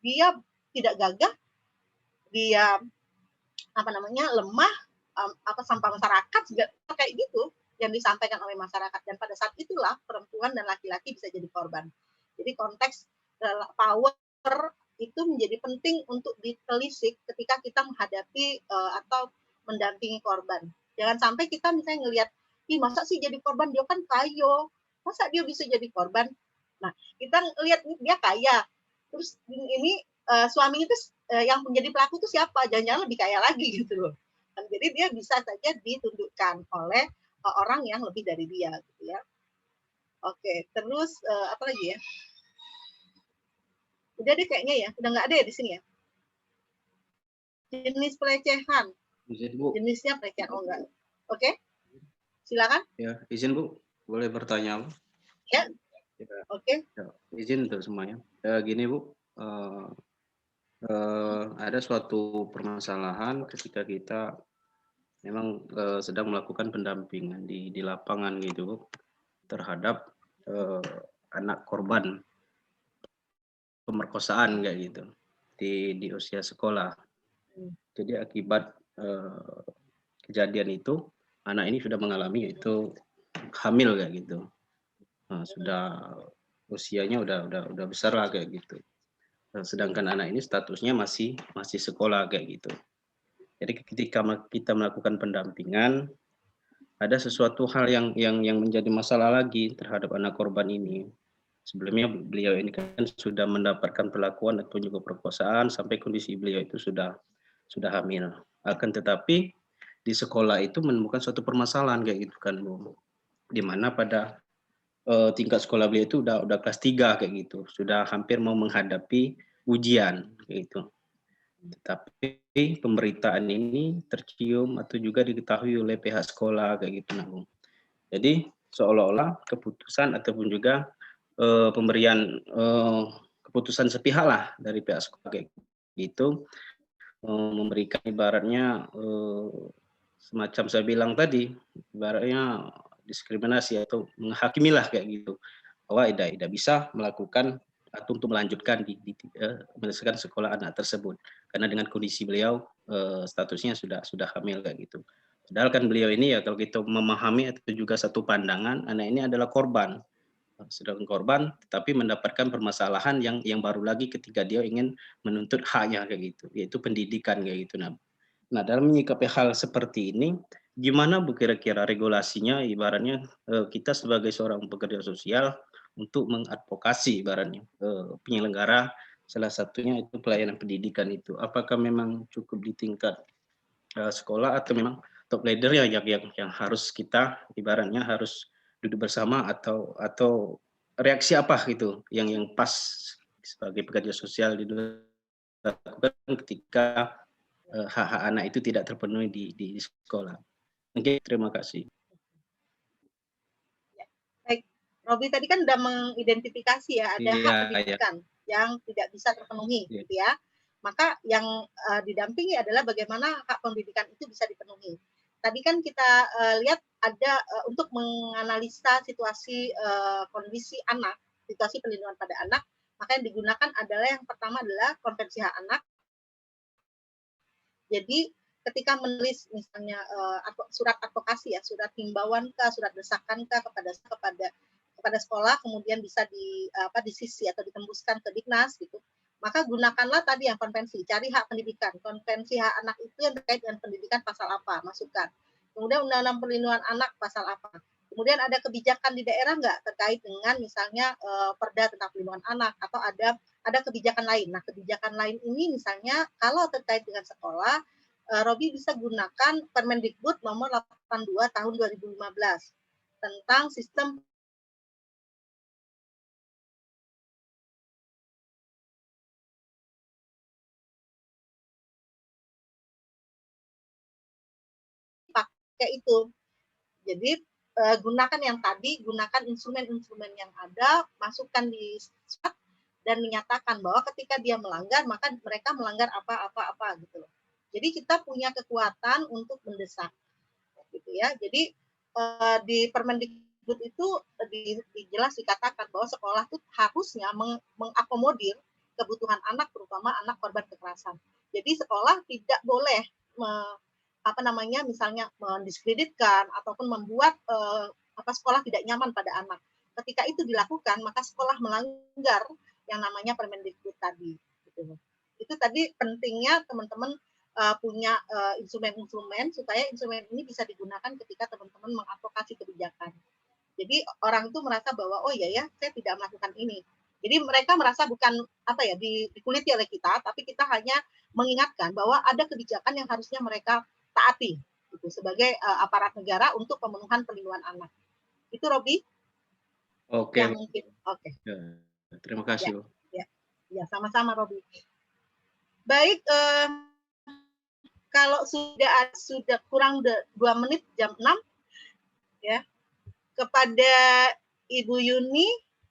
dia tidak gagah, dia lemah, sampah masyarakat juga kayak gitu yang disampaikan oleh masyarakat. Dan pada saat itulah perempuan dan laki-laki bisa jadi korban. Jadi konteks power itu menjadi penting untuk ditelisik ketika kita menghadapi atau mendampingi korban. Jangan sampai kita misalnya ngelihat, masa sih jadi korban, dia kan kaya, masa dia bisa jadi korban? Nah, kita lihat dia kaya, terus ini suami itu yang menjadi pelaku itu siapa? Jangan-jangan lebih kaya lagi gitu loh. Dan jadi dia bisa saja ditundukkan oleh orang yang lebih dari dia gitu ya. Oke, terus apa lagi ya? Udah deh kayaknya ya, udah nggak ada ya di sini ya. Jenis pelecehan. Izin Bu. Jenisnya pelecehan, oh enggak. Oke, silakan. Ya, izin Bu, boleh bertanya? Ya. Oke. Ya, izin untuk semuanya. Gini Bu, ada suatu permasalahan ketika kita memang sedang melakukan pendampingan di lapangan gitu Bu, terhadap anak korban pemerkosaan kayak gitu di usia sekolah. Jadi akibat kejadian itu anak ini sudah mengalami yaitu hamil kayak gitu. Nah, sudah usianya udah besar lah kayak gitu. Sedangkan anak ini statusnya masih sekolah kayak gitu. Jadi ketika kita melakukan pendampingan, ada sesuatu hal yang menjadi masalah lagi terhadap anak korban ini. Sebelumnya beliau ini kan sudah mendapatkan perlakuan atau juga perkosaan sampai kondisi beliau itu sudah hamil. Akan tetapi di sekolah itu menemukan suatu permasalahan kayak gitu kan Bu. Di mana pada tingkat sekolah beliau itu udah kelas 3 kayak gitu. Sudah hampir mau menghadapi ujian kayak gitu. Tetapi pemberitaan ini tercium atau juga diketahui oleh pihak sekolah kayak gitu nah Bu. Jadi seolah-olah keputusan ataupun juga pemberian keputusan sepihak lah dari pihak sekolah kayak gitu, memberikan ibaratnya semacam saya bilang tadi, ibaratnya diskriminasi atau menghakimi lah kayak gitu, bahwa tidak bisa melakukan atau untuk melanjutkan berdasarkan sekolah anak tersebut karena dengan kondisi beliau statusnya sudah hamil kayak gitu. Padahal kan beliau ini ya kalau kita memahami atau juga satu pandangan, anak ini adalah korban, sedang korban tetapi mendapatkan permasalahan yang baru lagi ketika dia ingin menuntut haknya kayak gitu, yaitu pendidikan kayak gitu. Nah dalam menyikapi hal seperti ini, gimana bu kira-kira regulasinya, ibaratnya kita sebagai seorang pekerja sosial untuk mengadvokasi ibaratnya penyelenggara, salah satunya itu pelayanan pendidikan itu, apakah memang cukup di tingkat sekolah atau memang top leader yang harus kita ibaratnya harus duduk bersama atau reaksi apa gitu yang pas sebagai pekerja sosial dilakukan ketika hak-hak anak itu tidak terpenuhi di sekolah. Oke, terima kasih. Baik, Robi tadi kan sudah mengidentifikasi ya ada hak pendidikan yang tidak bisa terpenuhi, gitu ya. Maka yang didampingi adalah bagaimana hak pendidikan itu bisa dipenuhi. Tadi kan kita lihat ada untuk menganalisa situasi kondisi anak, situasi perlindungan pada anak, maka yang digunakan adalah yang pertama adalah Konvensi Hak Anak. Jadi ketika menulis misalnya surat advokasi ya, surat himbauan surat desakan kepada sekolah, kemudian bisa disisi atau ditembuskan ke Diknas gitu. Maka gunakanlah tadi yang konvensi, cari hak pendidikan. Konvensi hak anak itu yang terkait dengan pendidikan pasal apa, masukkan. Kemudian Undang-Undang Perlindungan Anak pasal apa. Kemudian ada kebijakan di daerah nggak terkait dengan misalnya perda tentang perlindungan anak atau ada kebijakan lain. Nah, kebijakan lain ini misalnya kalau terkait dengan sekolah, Robi bisa gunakan Permendikbud nomor 82 tahun 2015 tentang sistem pakai itu. Jadi gunakan yang tadi, gunakan instrumen-instrumen yang ada, masukkan di surat dan menyatakan bahwa ketika dia melanggar maka mereka melanggar apa gitu loh. Jadi kita punya kekuatan untuk mendesak, gitu ya. Jadi di Permendikbud itu jelas dikatakan bahwa sekolah itu harusnya mengakomodir kebutuhan anak, terutama anak korban kekerasan. Jadi sekolah tidak boleh misalnya mendiskreditkan ataupun membuat sekolah tidak nyaman pada anak. Ketika itu dilakukan, maka sekolah melanggar yang namanya Permendikbud tadi. Gitu. Itu tadi pentingnya teman-teman punya instrumen-instrumen supaya instrumen ini bisa digunakan ketika teman-teman mengadvokasi kebijakan. Jadi orang itu merasa bahwa oh iya ya, saya tidak melakukan ini. Jadi mereka merasa bukan dikuliti oleh kita, tapi kita hanya mengingatkan bahwa ada kebijakan yang harusnya mereka taati gitu, sebagai aparat negara untuk pemenuhan perlindungan anak. Itu Robi? Oke. Ya, mungkin. Oke. Ya, terima kasih. Ya, sama-sama Robi. Baik, kalau sudah kurang 2 menit jam 6 ya, kepada Ibu Yuni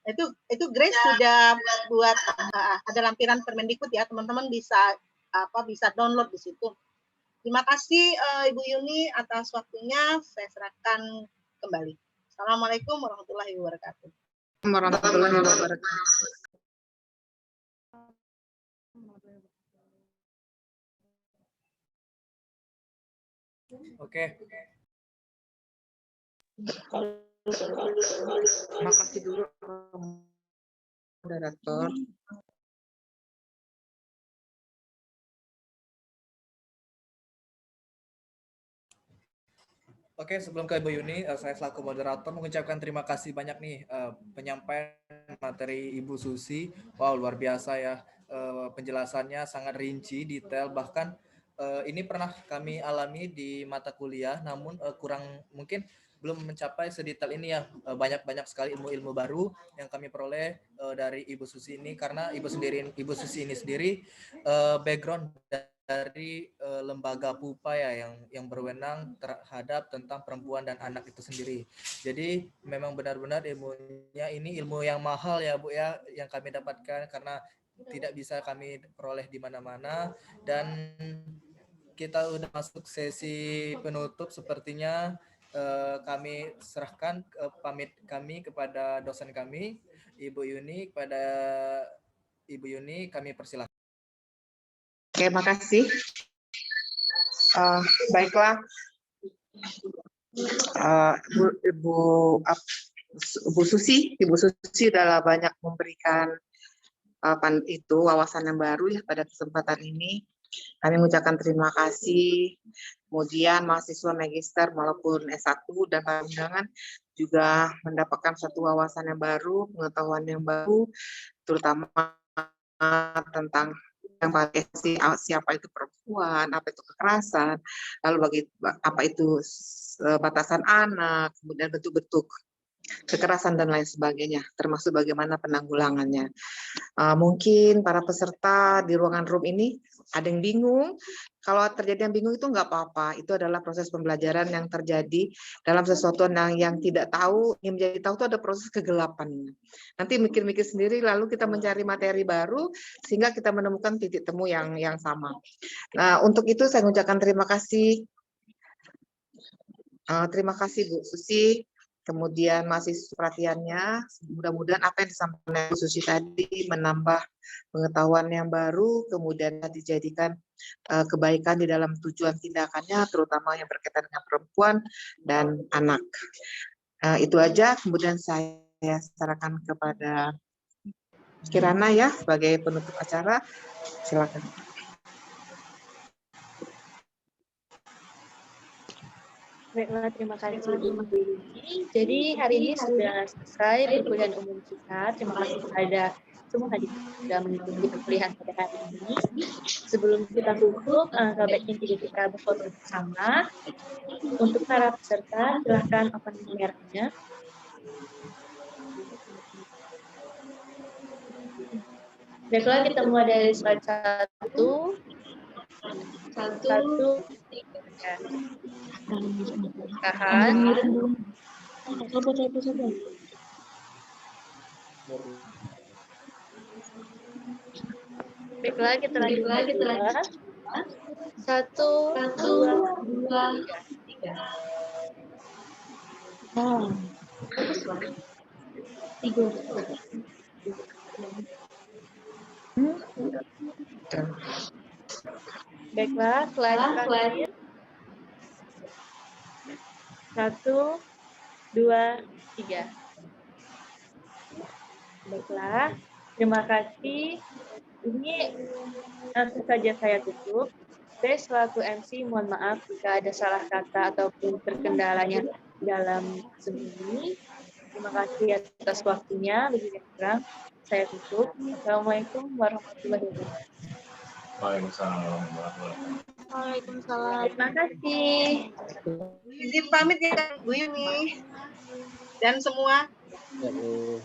itu Grace sudah buat ada lampiran Permendikbud ya, teman-teman bisa download di situ. Terima kasih Ibu Yuni atas waktunya, saya serahkan kembali. Assalamualaikum warahmatullahi wabarakatuh. Warahmatullahi wabarakatuh. Oke. Terima kasih dulu moderator. Oke, sebelum ke Ibu Yuni, saya selaku moderator mengucapkan terima kasih banyak nih penyampaian materi Ibu Susi. Wow, luar biasa ya, penjelasannya sangat rinci, detail, bahkan ini pernah kami alami di mata kuliah, namun mungkin belum mencapai sedetail ini ya. Banyak sekali ilmu-ilmu baru yang kami peroleh dari Ibu Susi ini, karena Ibu Susi ini sendiri background dari lembaga PUPA ya yang berwenang terhadap tentang perempuan dan anak itu sendiri. Jadi memang benar-benar ilmunya ini ilmu yang mahal ya Bu ya, yang kami dapatkan karena tidak bisa kami peroleh di mana-mana. Dan kita udah masuk sesi penutup, sepertinya kami serahkan pamit kami kepada dosen kami Ibu Yuni. Kepada Ibu Yuni kami persilahkan. Oke, makasih. Baiklah, Ibu Susi adalah banyak memberikan wawasan yang baru ya pada kesempatan ini. Kami mengucapkan terima kasih. Kemudian mahasiswa magister maupun S1 dan para undangan juga mendapatkan satu wawasan yang baru, pengetahuan yang baru, terutama tentang yang siapa itu perempuan, apa itu kekerasan, lalu apa itu batasan anak, kemudian bentuk-bentuk kekerasan dan lain sebagainya, termasuk bagaimana penanggulangannya. Mungkin para peserta di ruangan room ini ada yang bingung. Kalau terjadi yang bingung itu nggak apa-apa, itu adalah proses pembelajaran yang terjadi dalam sesuatu yang tidak tahu, yang menjadi tahu itu ada proses kegelapan. Nanti mikir-mikir sendiri, lalu kita mencari materi baru sehingga kita menemukan titik temu yang sama. Nah, untuk itu saya mengucapkan terima kasih. Terima kasih Bu Susi. Kemudian mahasiswa perhatiannya, mudah-mudahan apa yang disampaikan Bu Susi tadi menambah pengetahuan yang baru, kemudian dijadikan kebaikan di dalam tujuan tindakannya, terutama yang berkaitan dengan perempuan dan anak. Itu aja, kemudian saya serahkan kepada Kirana ya sebagai penutup acara. Silakan. Baiklah, terima kasih Ibu Yuni. Jadi hari ini sudah selesai perkuliahan umum kita. Terima kasih kepada semua hadir yang sudah mengikuti perkuliahan pada hari ini. Sebelum kita tutup, baiknya kita berfoto bersama. Untuk para peserta, silahkan open kameranya. Baiklah, kita mulai dari slide 1. Tahan. Baiklah, kita lanjut lagi. 1, 2, 3. Oh. 3. Baiklah, slide terakhir. 1, 2, 3. Baiklah, terima kasih. Ini langsung saja saya tutup. Saya selaku MC mohon maaf jika ada salah kata ataupun terkendalanya dalam sembunyi. Terima kasih atas waktunya. Lebih kurang saya tutup. Assalamualaikum warahmatullahi wabarakatuh. Waalaikumsalam. Terima kasih. Izin pamit ya Bu Yuni dan semua. Ya, Bu.